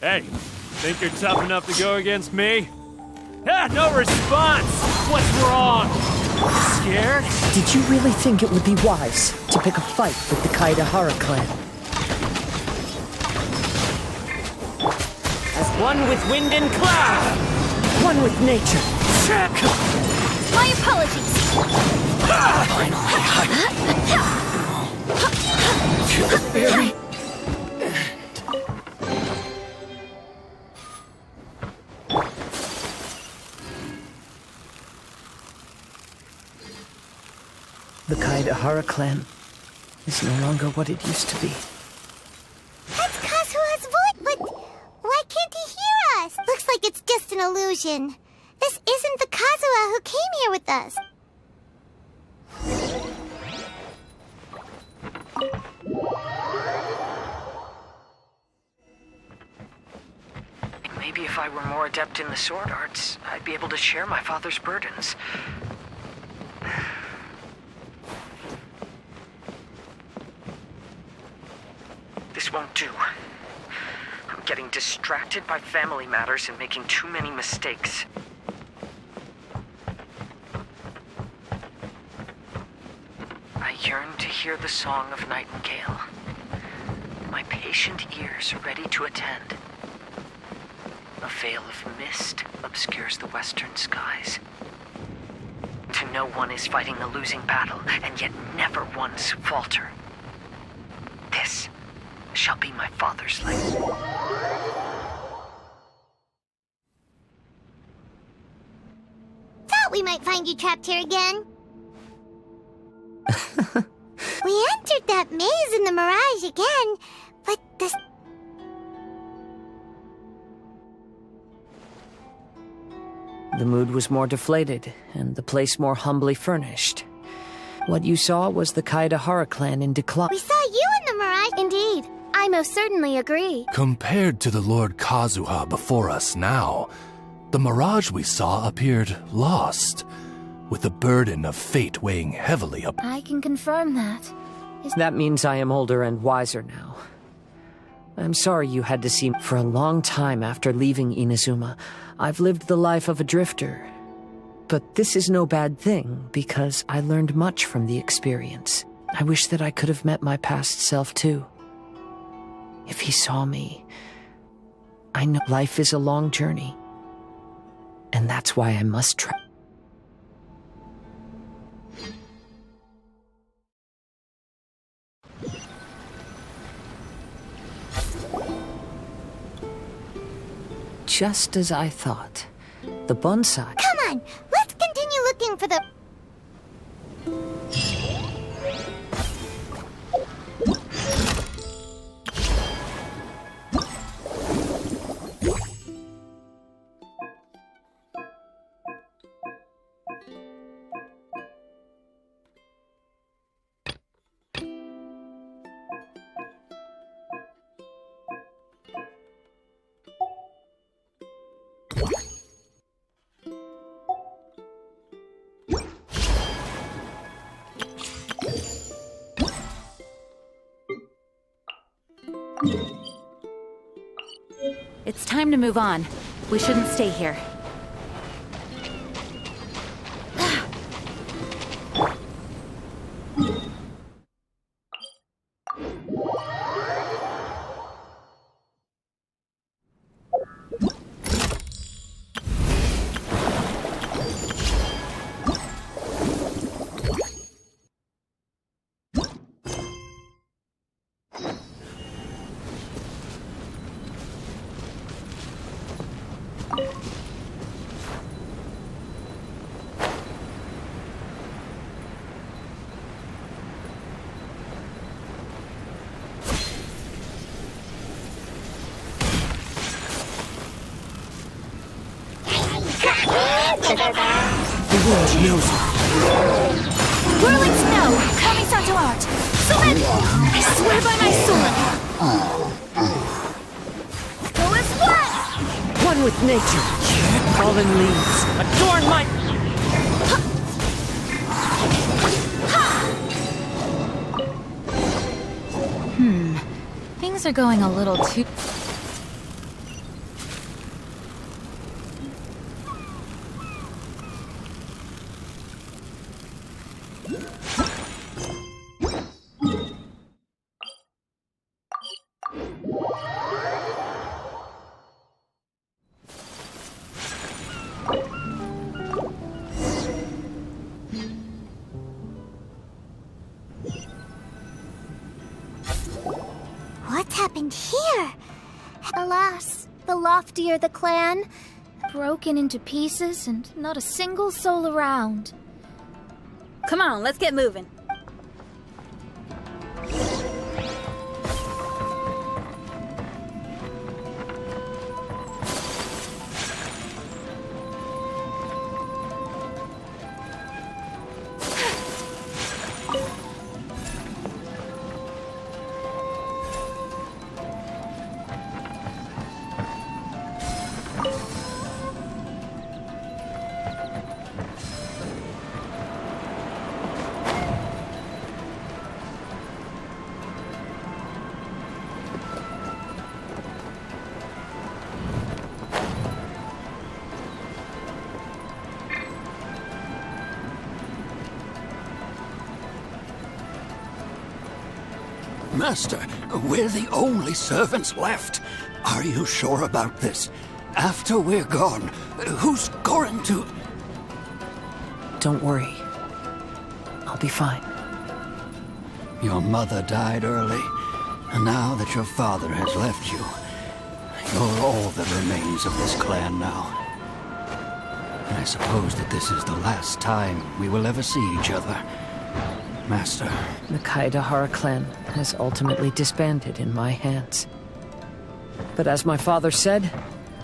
I: Hey, think you're tough enough to go against me? Ah, no response! What's wrong? Scared?
B: Did you really think it would be wise to pick a fight with the Kaedehara clan? As one with wind and cloud! One with nature!
F: My apologies!
B: The Kaedehara clan is no longer what it used to be.
C: That's Kazuha's voice, but why can't he hear us? Looks like it's just an illusion. This isn't the Kazuha who came here with us.
B: Maybe if I were more adept in the sword arts, I'd be able to share my father's burdens. This won't do. I'm getting distracted by family matters and making too many mistakes. I yearn to hear the song of Nightingale. My patient ears are ready to attend. A veil of mist obscures the western skies. To know one is fighting a losing battle, and yet never once falter. This shall be my father's legacy.
C: Thought we might find you trapped here again. We entered that maze in the mirage again, but this...
B: The mood was more deflated, and the place more humbly furnished. What you saw was the Kaedehara clan in decline.
C: We saw you in the mirage.
A: Indeed. I most certainly agree.
E: Compared to the Lord Kazuha before us now, the mirage we saw appeared lost, with the burden of fate weighing heavily upon...
H: I can confirm that.
B: That means I am older and wiser now. I'm sorry you had to see me. For a long time after leaving Inazuma, I've lived the life of a drifter. But this is no bad thing, because I learned much from the experience. I wish that I could have met my past self too. If he saw me, I know life is a long journey. And that's why I must try. Just as I thought. The bonsai...
C: Come on, let's continue looking for the...
M: It's time to move on. We shouldn't stay here. Whirling snow, coming to art. Surrender! I swear by my sword.
A: Go as one!
B: One with nature. Fallen leaves. Adorn my...
M: Things are going a little too...
C: What's happened here?
A: Alas, the loftier the clan,
H: Broken into pieces and not a single soul around.
F: Come on, let's get moving.
N: Master, we're the only servants left. Are you sure about this? After we're gone, who's going to...
B: Don't worry. I'll be fine.
N: Your mother died early, and now that your father has left you, you're all that remains of this clan now. I suppose that this is the last time we will ever see each other. Master.
B: The Kaedahara clan has ultimately disbanded in my hands. But as my father said,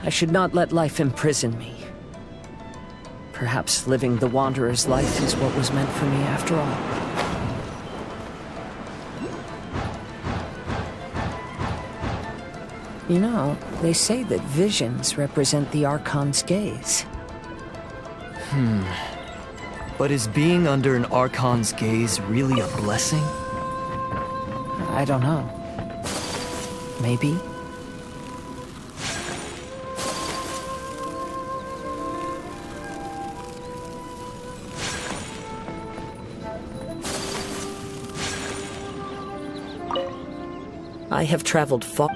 B: I should not let life imprison me. Perhaps living the Wanderer's life is what was meant for me after all. You know, they say that visions represent the Archon's gaze.
L: But is being under an Archon's gaze really a blessing?
B: I don't know. Maybe. I have traveled far.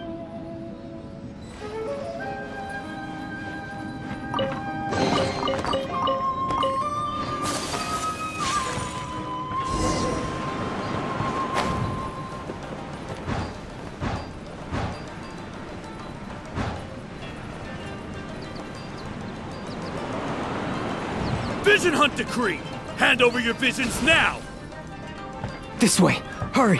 I: Vision Hunt Decree! Hand over your visions now!
L: This way! Hurry!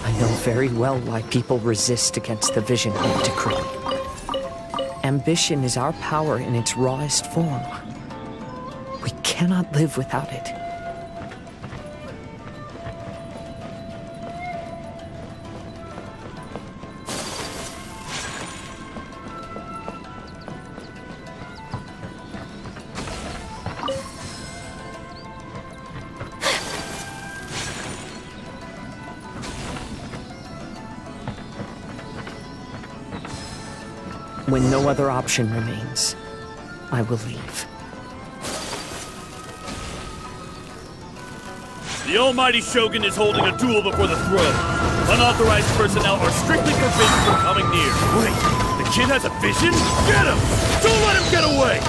B: I know very well why people resist against the vision of decree. Ambition is our power in its rawest form. We cannot live without it. When no other option remains, I will leave.
I: The almighty Shogun is holding a duel before the throne. Unauthorized personnel are strictly forbidden from coming near. Wait, the kid has a vision? Get him! Don't let him get away!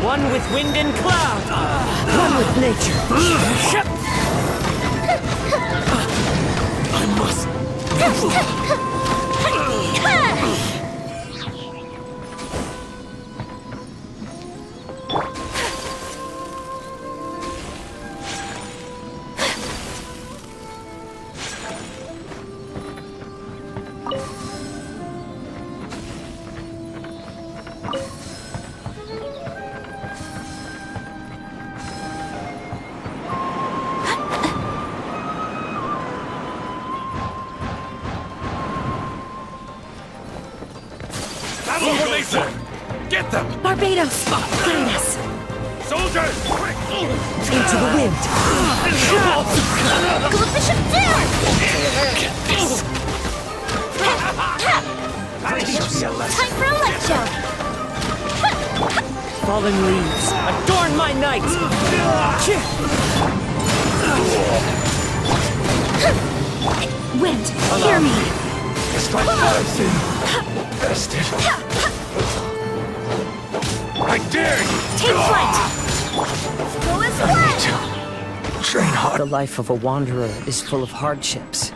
B: One with wind and cloud! One with nature!
I: I must... Get them!
M: Barbados! Guide us!
I: Soldiers!
B: Into the wind!
C: Go Bishop down!
I: Get this!
C: Time for a light show!
B: Fallen leaves, adorn my night!
M: Wind, hear me!
E: Strike medicine! Bested! I dare you!
M: Take flight!
C: Go as one!
E: Train hard.
B: The life of a wanderer is full of hardships.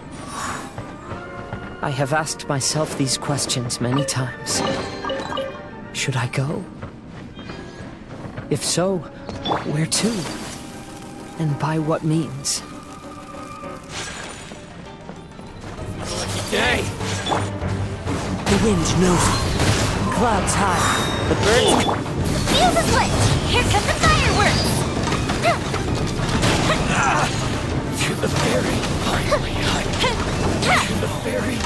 B: I have asked myself these questions many times. Should I go? If so, where to? And by what means?
I: Day!
B: The wind knows me. Clouds high. The birds...
C: The fuse is lit! Here come the fireworks!
I: To the ferry! To the ferry!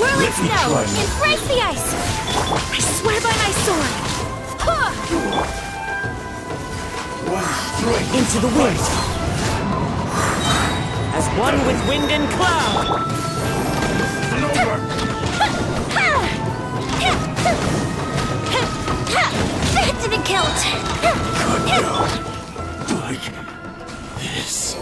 M: Whirling snow! Embrace the ice! I swear by my sword! Huh!
B: Into the wind! As one with wind and cloud!
M: That didn't count!
I: Like this.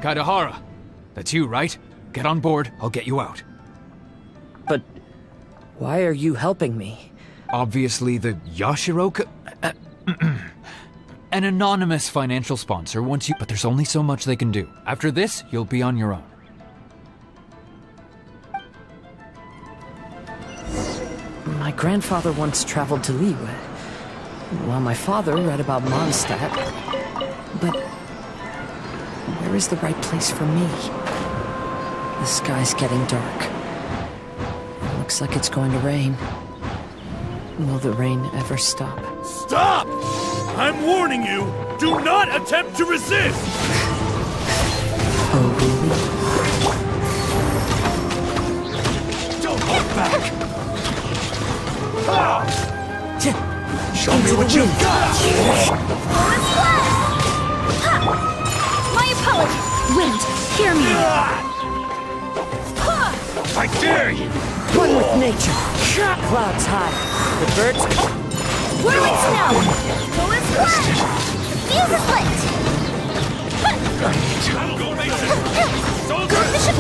O: Kaidahara, that's you, right? Get on board, I'll get you out.
B: But why are you helping me?
O: Obviously the Yashiro... An anonymous financial sponsor wants you, but there's only so much they can do. After this, you'll be on your own.
B: My grandfather once traveled to Liyue, while my father read about Mondstadt. But where is the right place for me? The sky's getting dark. It looks like it's going to rain. Will the rain ever stop?
I: Stop! I'm warning you! Do not attempt to resist!
B: Oh, really?
I: Don't look back!
B: Show me what you've got!
M: My apologies! Wind, hear me!
I: I dare you!
B: One with nature! Clouds high! The birds...
M: Whirling snow! Full splash! Fuse is lit! Go Bishop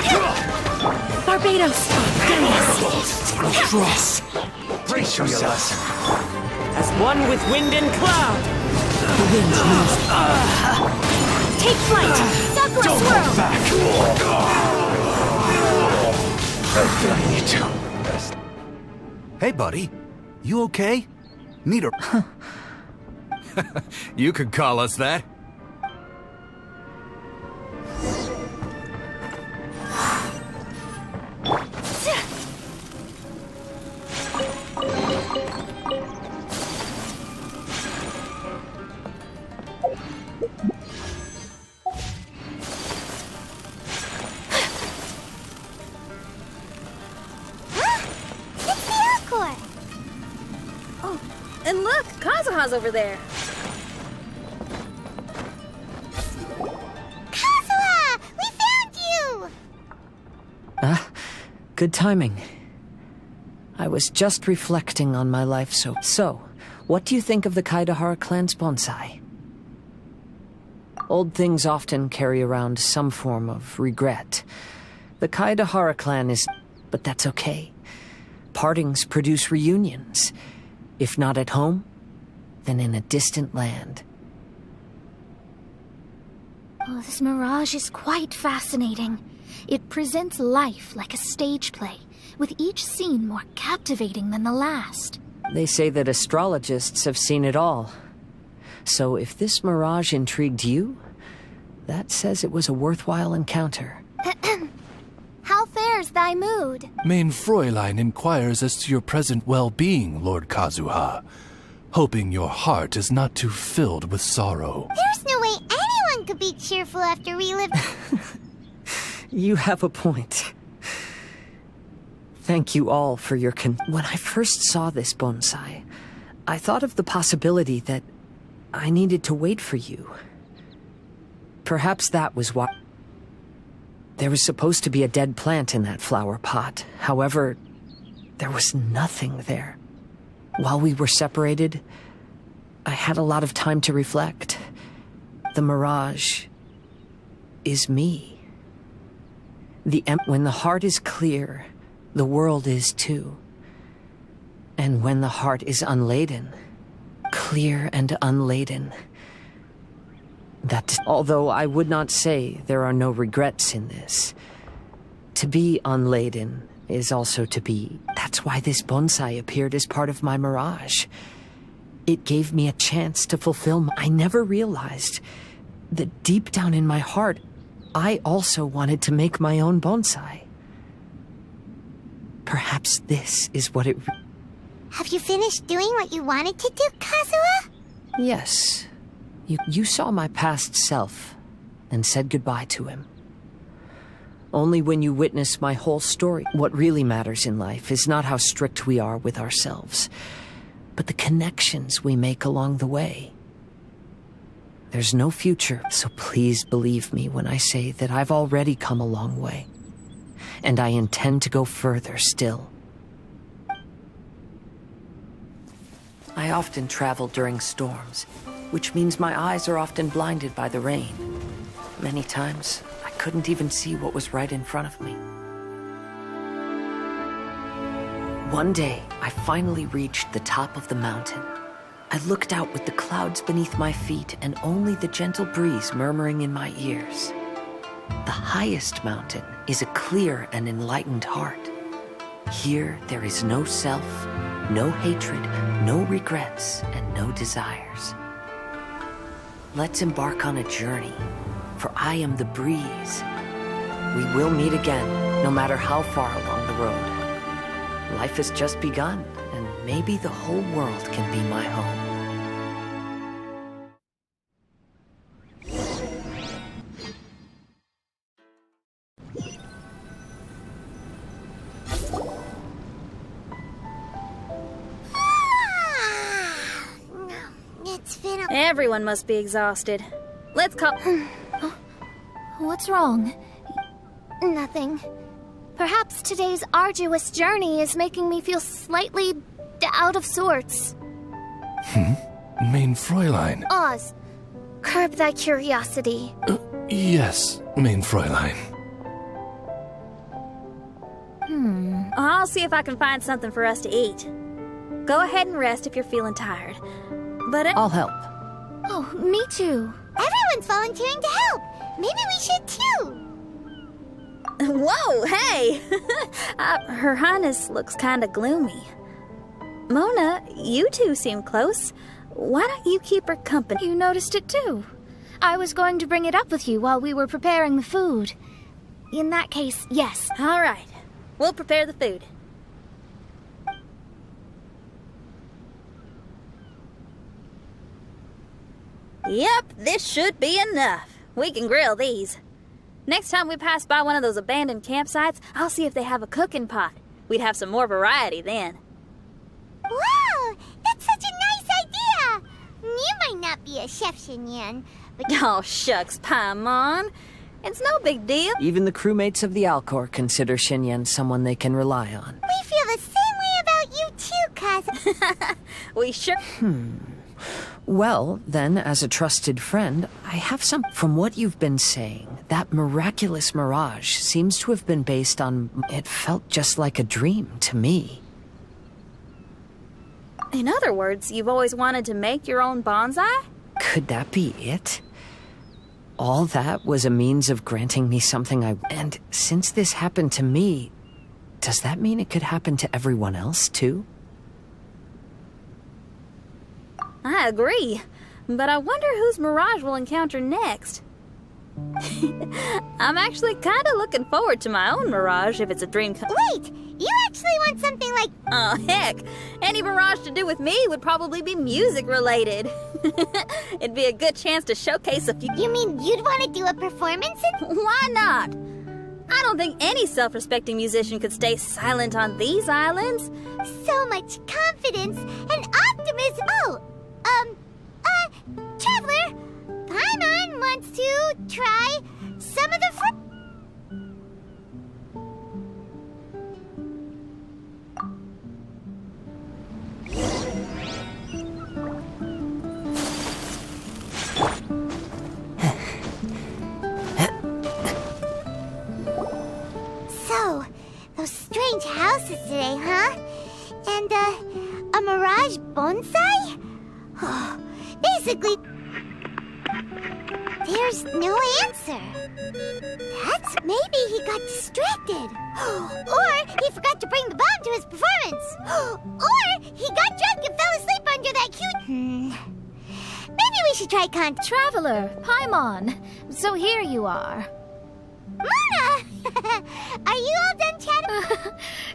M: do! Barbados!
B: Cross!
L: Brace yourselves.
B: As one with wind and cloud! The wind moves.
M: Take flight! Southwest
I: Don't
M: swirl!
I: look back!
L: I need to rest.
P: Hey, buddy. You okay? Need a... You could call us that.
F: Oh, and look, Kazuha's over there.
C: Kazuha! We found you!
B: Good timing. I was just reflecting on my life So, what do you think of the Kaidahara clan's bonsai? Old things often carry around some form of regret. The Kaidahara clan is... but that's okay. Partings produce reunions. If not at home, then in a distant land.
H: Oh, this mirage is quite fascinating. It presents life like a stage play, with each scene more captivating than the last.
B: They say that astrologists have seen it all. So if this mirage intrigued you, that says it was a worthwhile encounter.
A: How fares thy mood?
E: Main Fräulein inquires as to your present well-being, Lord Kazuha, hoping your heart is not too filled with sorrow.
C: There's no way anyone could be cheerful after reliving...
B: You have a point. Thank you all for your When I first saw this bonsai, I thought of the possibility that I needed to wait for you. Perhaps that was why... There was supposed to be a dead plant in that flower pot. However, there was nothing there. While we were separated, I had a lot of time to reflect. The mirage is me. When the heart is clear, the world is too. And when the heart is unladen, clear and unladen, although I would not say there are no regrets in this. To be unladen is also to be... That's why this bonsai appeared as part of my mirage. It gave me a chance to fulfill I never realized that deep down in my heart, I also wanted to make my own bonsai. Perhaps this is what it...
C: Have you finished doing what you wanted to do, Kazuha?
B: Yes. You saw my past self and said goodbye to him. Only when you witness my whole story, what really matters in life is not how strict we are with ourselves, but the connections we make along the way. There's no future, so please believe me when I say that I've already come a long way, and I intend to go further still. I often travel during storms, which means my eyes are often blinded by the rain. Many times, I couldn't even see what was right in front of me. One day, I finally reached the top of the mountain. I looked out with the clouds beneath my feet and only the gentle breeze murmuring in my ears. The highest mountain is a clear and enlightened heart. Here, there is no self, no hatred, no regrets, and no desires. Let's embark on a journey, for I am the breeze. We will meet again, no matter how far along the road. Life has just begun, and maybe the whole world can be my home.
F: Everyone must be exhausted. Let's call...
H: What's wrong?
A: Nothing. Perhaps today's arduous journey is making me feel slightly out of sorts.
E: Main Fräulein.
A: Oz, curb thy curiosity.
E: Yes, Main Fräulein.
F: I'll see if I can find something for us to eat. Go ahead and rest if you're feeling tired. But
B: I'll help.
H: Oh, me too.
C: Everyone's volunteering to help. Maybe we should too.
F: Whoa, hey! Her Highness looks kinda gloomy. Mona, you two seem close. Why don't you keep her company?
H: You noticed it too. I was going to bring it up with you while we were preparing the food. In that case, yes.
F: All right. We'll prepare the food. Yep, this should be enough. We can grill these. Next time we pass by one of those abandoned campsites, I'll see if they have a cooking pot. We'd have some more variety then.
C: Wow, that's such a nice idea. You might not be a chef, Xinyan, but...
F: Oh, shucks, Paimon. It's no big deal.
B: Even the crewmates of the Alcor consider Xinyan someone they can rely on.
C: We feel the same way about you too, Kazuha.
F: We sure...
B: Well, then, as a trusted friend, I have some... From what you've been saying, that miraculous mirage seems to have been based on... It felt just like a dream to me.
F: In other words, you've always wanted to make your own bonsai?
B: Could that be it? All that was a means of granting me something I... And since this happened to me, does that mean it could happen to everyone else, too?
F: I agree, but I wonder whose mirage we'll encounter next. I'm actually kind of looking forward to my own mirage if it's a dream come...
C: Wait! You actually want something like...
F: Oh, heck! Any mirage to do with me would probably be music-related. It'd be a good chance to showcase a few...
C: You mean you'd want to do a performance in...
F: Why not? I don't think any self-respecting musician could stay silent on these islands.
C: So much confidence and optimism... Oh! Traveler, Paimon wants to try some of the fruit. So, those strange houses today, huh? And, a mirage bonsai? Basically, there's no answer. That's maybe he got distracted. Or he forgot to bring the bomb to his performance. Or he got drunk and fell asleep under that cute... Maybe we should try
H: Traveler, Paimon. So here you are.
C: Mona! Are you all done chatting?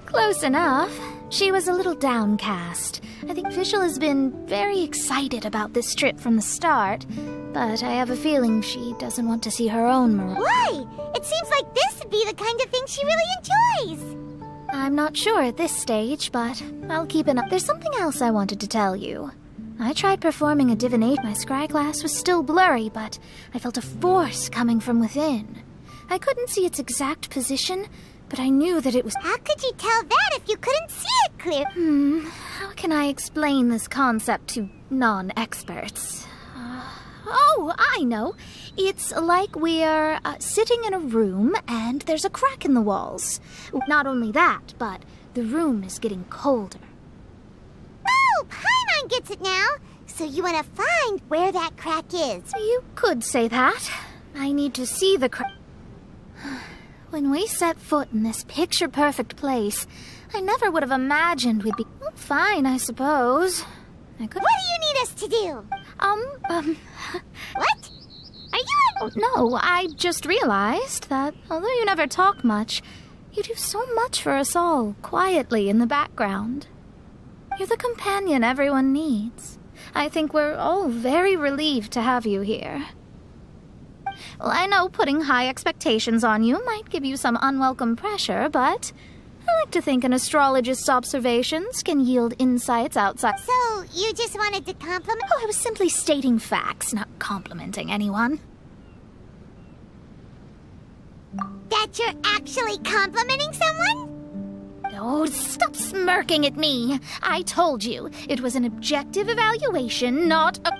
H: Close enough. She was a little downcast. I think Fischl has been very excited about this trip from the start, but I have a feeling she doesn't want to see her own mirage.
C: Why? It seems like this would be the kind of thing she really enjoys.
H: I'm not sure at this stage, but I'll keep an eye. There's something else I wanted to tell you. I tried performing a divination. My scry glass was still blurry, but I felt a force coming from within. I couldn't see its exact position, but I knew that it was...
C: How could you tell that if you couldn't see it clear?
H: How can I explain this concept to non-experts? Oh, I know. It's like we're sitting in a room and there's a crack in the walls. Not only that, but the room is getting colder.
C: Oh, Paimon gets it now. So you want to find where that crack is.
H: You could say that. I need to see the crack. When we set foot in this picture-perfect place, I never would have imagined we'd be... Well, fine, I suppose.
C: What do you need us to do? What? Are you...
H: Oh, no, I just realized that although you never talk much, you do so much for us all, quietly in the background. You're the companion everyone needs. I think we're all very relieved to have you here. Well, I know putting high expectations on you might give you some unwelcome pressure, but I like to think an astrologist's observations can yield insights outside.
C: So, you just wanted to compliment?
H: Oh, I was simply stating facts, not complimenting anyone.
C: That you're actually complimenting someone?
H: Oh, stop smirking at me. I told you, it was an objective evaluation, not a...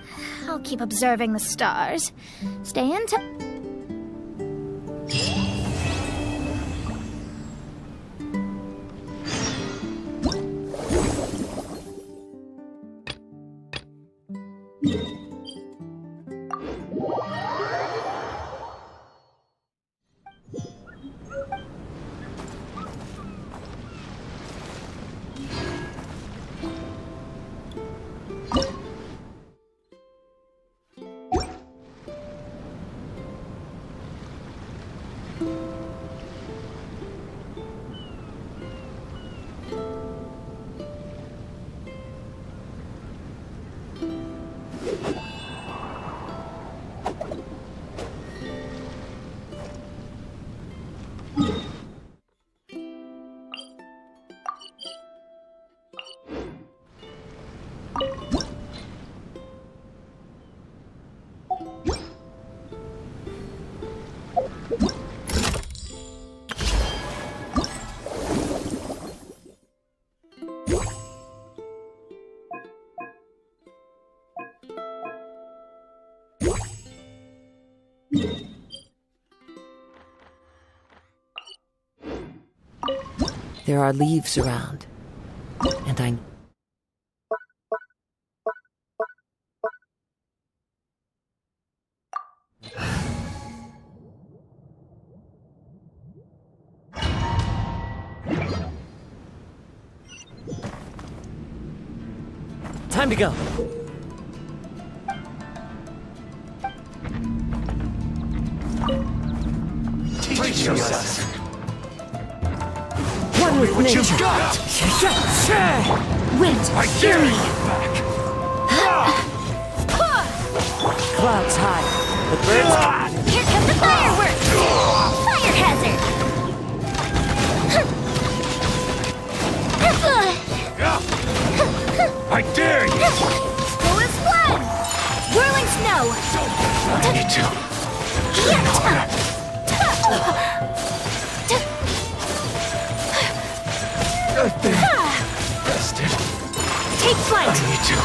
H: I'll keep observing the stars. Stay in touch.
B: There are leaves around, and I... Time to go.
D: Teach yourself.
B: One with
D: what
B: nature.
D: you've got.
H: Wind,
D: I
H: hear
D: dare
H: me.
D: you back.
B: Clouds high. The birds...
C: Here comes the fireworks! Fire hazard!
D: I dare you.
C: Full as blood! Whirling snow!
D: I need to. Train harder. I've been rested.
C: Take flight!
D: I need to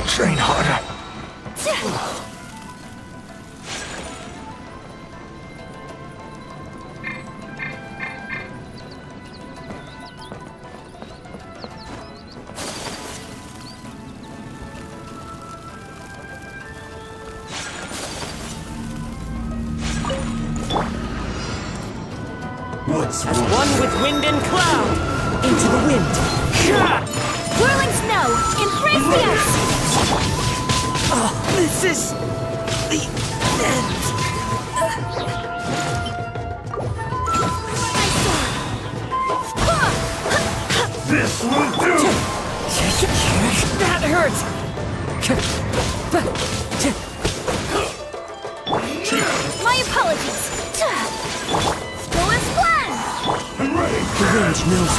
D: train harder.
B: As one with wind and cloud. Into the wind.
C: Whirling snow! Embrace the ice!
B: Oh, this is... the end.
C: My sword!
I: This will do!
B: That hurts!
M: My apologies. Go and plan!
I: I'm ready!
B: The wind knows.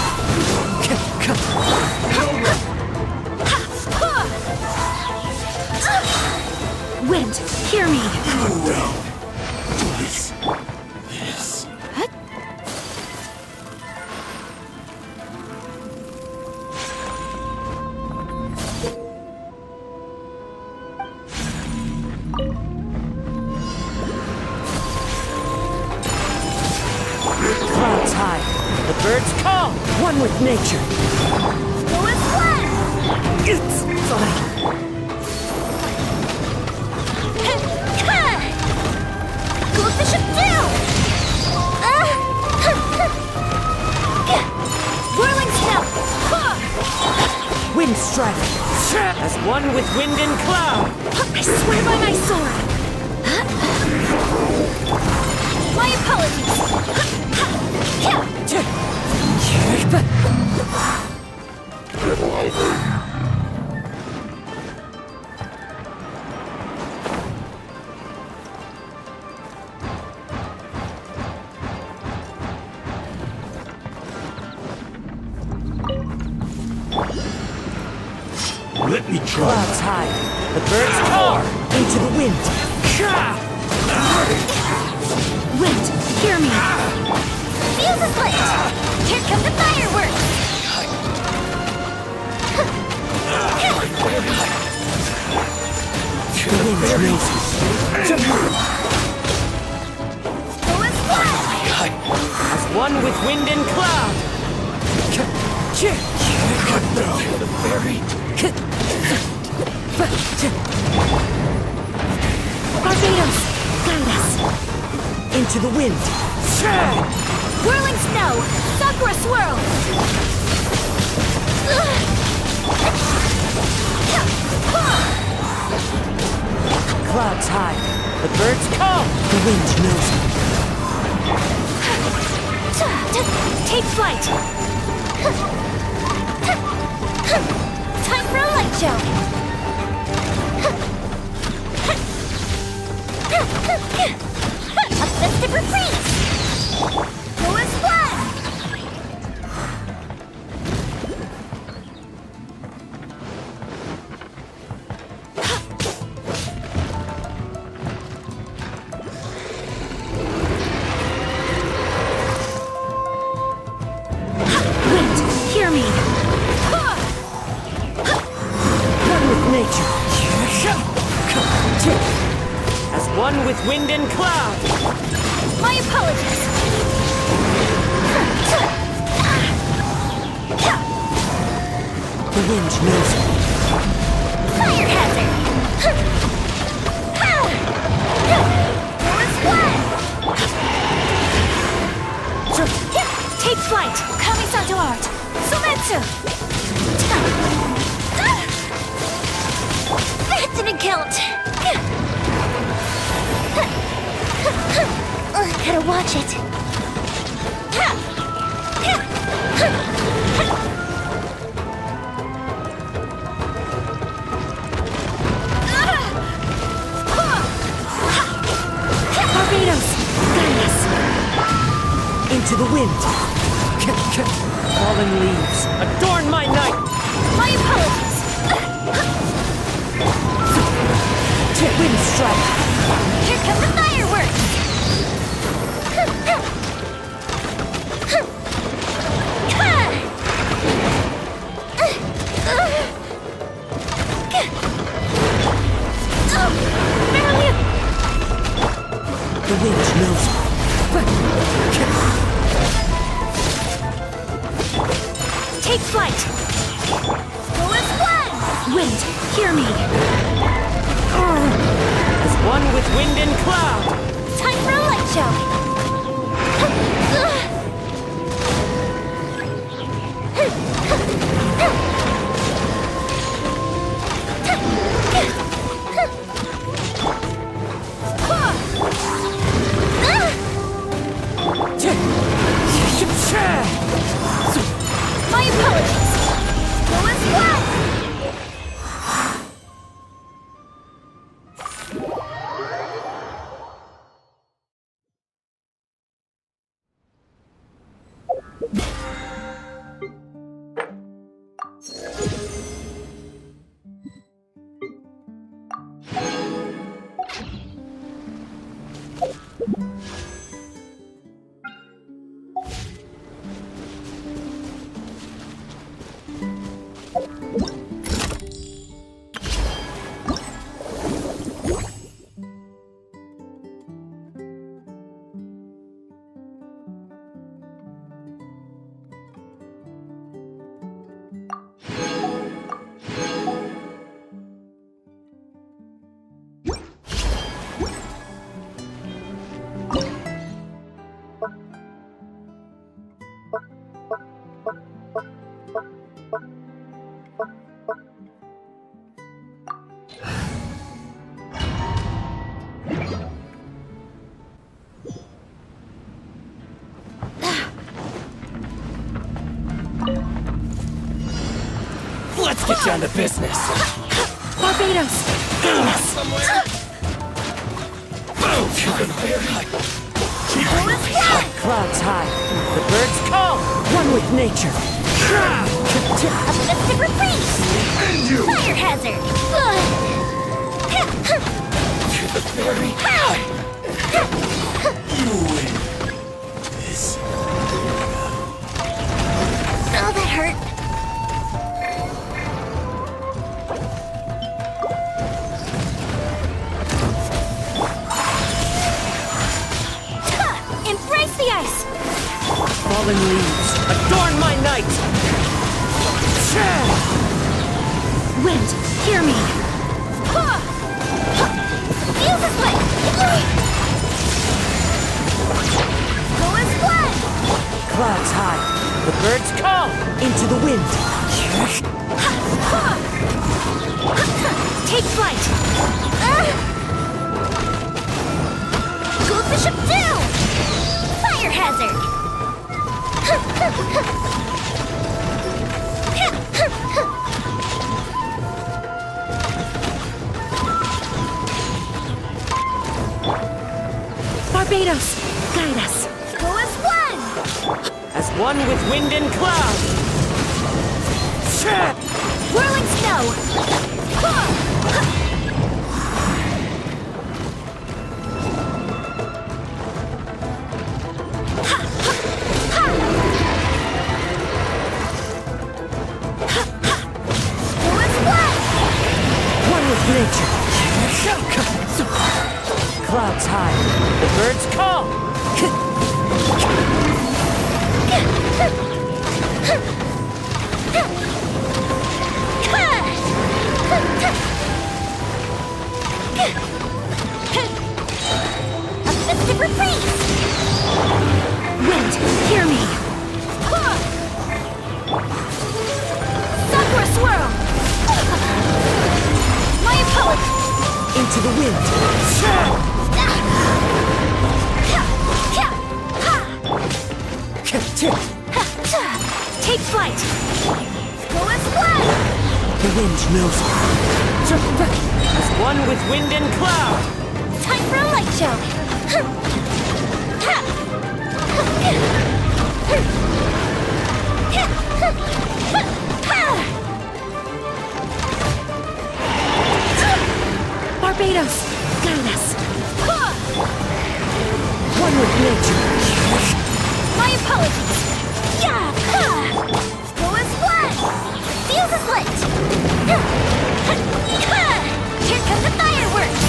M: Wind, hear me.
I: This.
B: Clouds high. The birds call. One with nature.
M: Go and plan!
B: It's fine.
M: Go fish it down! Whirling snow!
B: Wind strike. As one with wind and cloud.
M: I swear by my sword! My apologies!
I: Let me try.
B: Clouds high. The birds call. Into the wind.
M: Wind, hear me! Fuse is lit! Here come the fireworks!
B: The wind races.
M: Go and fly!
B: As one with wind and cloud.
M: Barbados, guide us!
B: Into the wind.
M: Whirling snow, Sakura swirl!
B: Clouds high. The birds call. The wind knows.
M: Take flight! Time for a light show! A festive reprise! Go and fly! Wind, hear me!
B: One with nature. As one with wind and cloud.
M: My apologies!
B: The wind knows.
M: Fire hazard! Go and fly! Take flight! Kamisato art! Sumetsu! That didn't count! Gotta watch it. Barbados, guide us.
B: Into the wind. Fallen leaves. Adorn my night.
M: My apologies.
B: Wind strike.
M: Here come the fireworks.
B: The wind knows.
M: Take flight. Go and fly. Wind, hear me.
B: As one with wind and cloud.
M: Time for a light show. My apologies.
B: get down to business.
M: Barbados! Venus!
B: Clouds high. The birds call. One with nature.
C: Let's retreat! Fire hazard!
B: To the ferry. You win. This.
C: Oh, that hurt.
M: Embrace the ice!
B: Fallen leaves, adorn my night!
M: Wind, hear me!
C: Fuse this way! Go as one!
B: Clouds high. The birds call. Into the wind.
M: Take flight!
C: Go Bishop down! Fire hazard!
M: Barbados, guide us!
C: Go as one!
B: As one with wind and cloud.
M: Whirling snow!
B: Nature. Clouds high. The birds call.
M: Wind, hear me! Sakura swirl! My apologies!
B: Into the wind.
M: Take flight!
C: Go as one!
B: The wind knows it. As one with wind and cloud.
C: Time for a light show!
M: Barbados, guide us!
B: One with nature.
C: My apologies! Go as one! Fuse is lit! Here come the fireworks!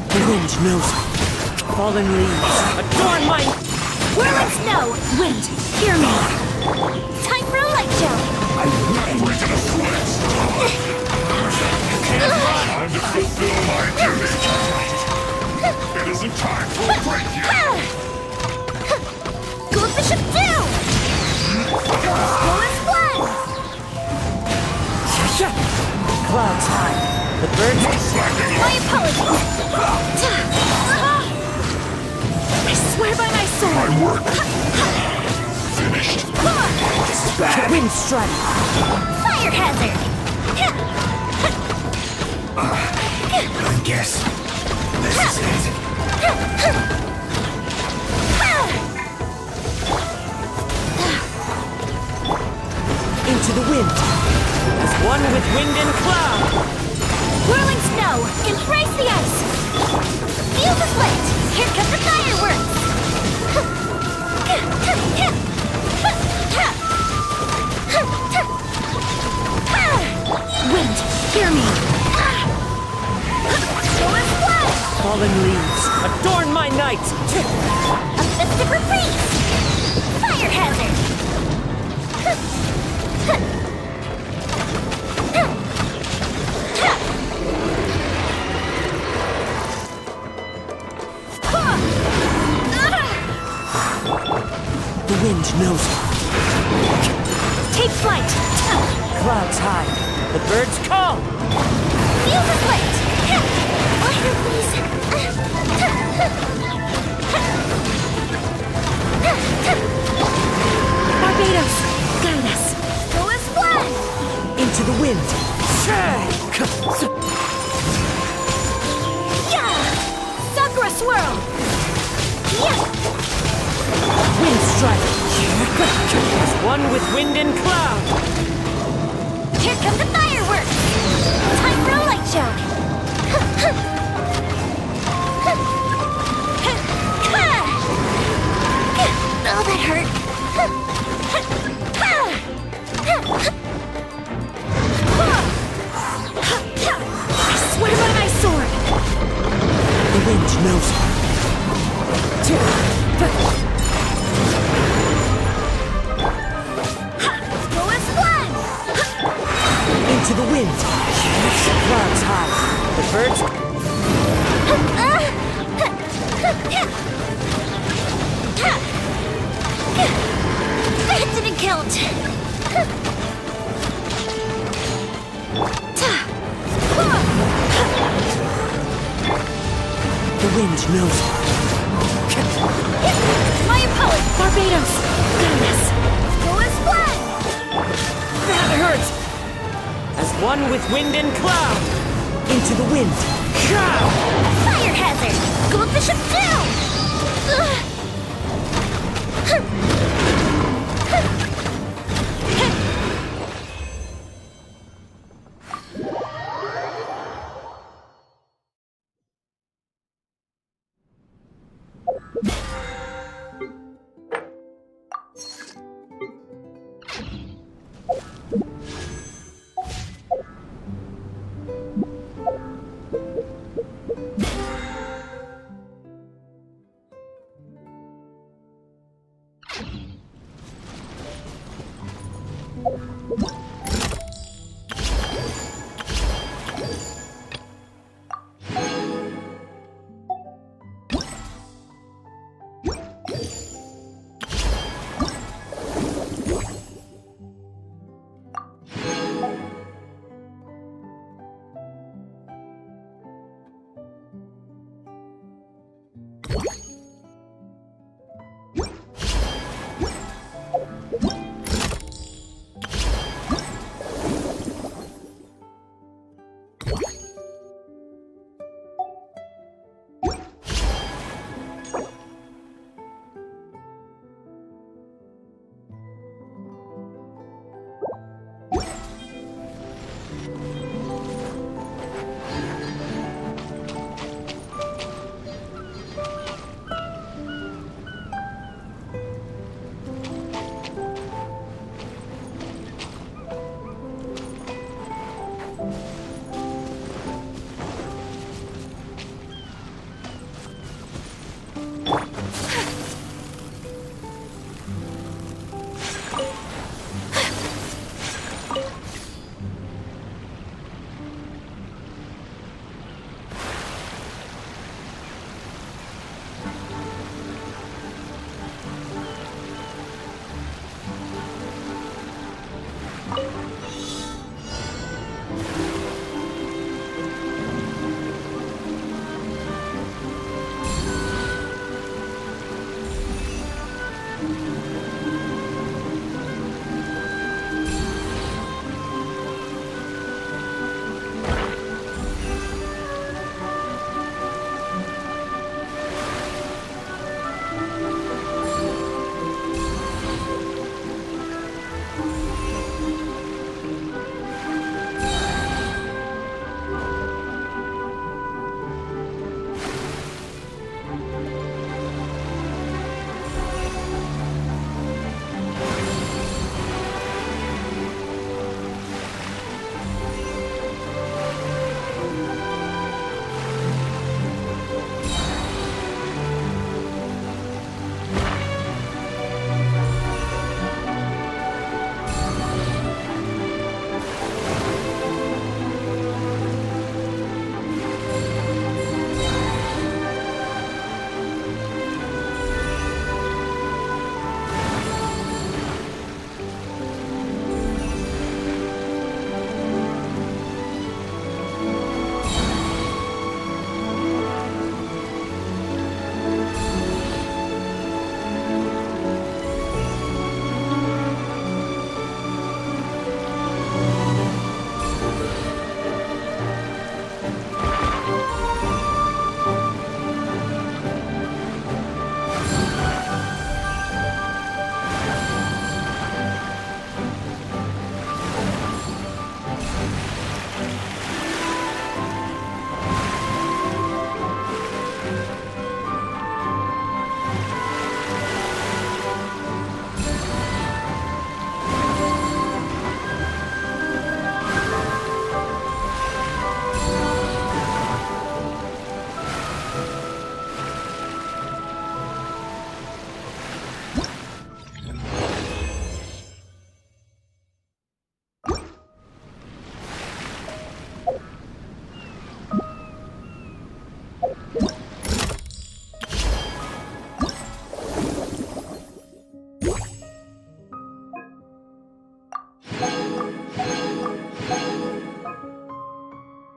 B: The wind knows it. Fallen leaves, adorn my...
M: Whirling snow! Wind, hear me!
C: Time for a light show!
Q: I'm to fulfill my duty. It isn't time for a break yet.
C: Go Bishop down! Go as one!
B: Clouds high. The birds...
C: My apologies!
M: I swear by my sword!
Q: My work finished.
B: Wind strike.
C: Fire hazard!
L: I guess this is it.
B: Into the wind. As one with wind and cloud.
M: Whirling snow! Embrace the ice!
C: Feel the split! Here come the fireworks!
M: Wind, hear me!
B: Fallen leaves, adorn my night!
C: A festive reprise! Fire hazard!
B: The wind knows it.
M: Take flight!
B: Clouds high, the birds call!
C: Feel the split! Fire, please!
M: Barbados, guide us!
C: Go as one!
B: Into the wind!
M: Yeah! Sakura swirl!
C: Yeah!
B: Wind strike! As one with wind and cloud!
C: Here come the fireworks! Time for a light show! Oh, that hurt!
M: I swear by my sword!
B: The wind knows it.
C: Go as one!
B: Into the wind! Clouds high, the birds...
C: That didn't count!
B: The wind knows it.
C: My opponent!
M: Barbados, guide us!
C: Go as one!
B: That hurts! As one with wind and cloud! Into the wind!
C: Fire hazard! Goldfish up down!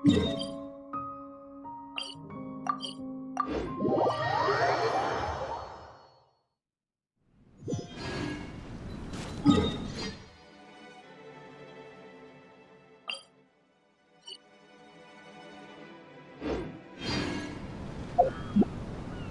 Q: you.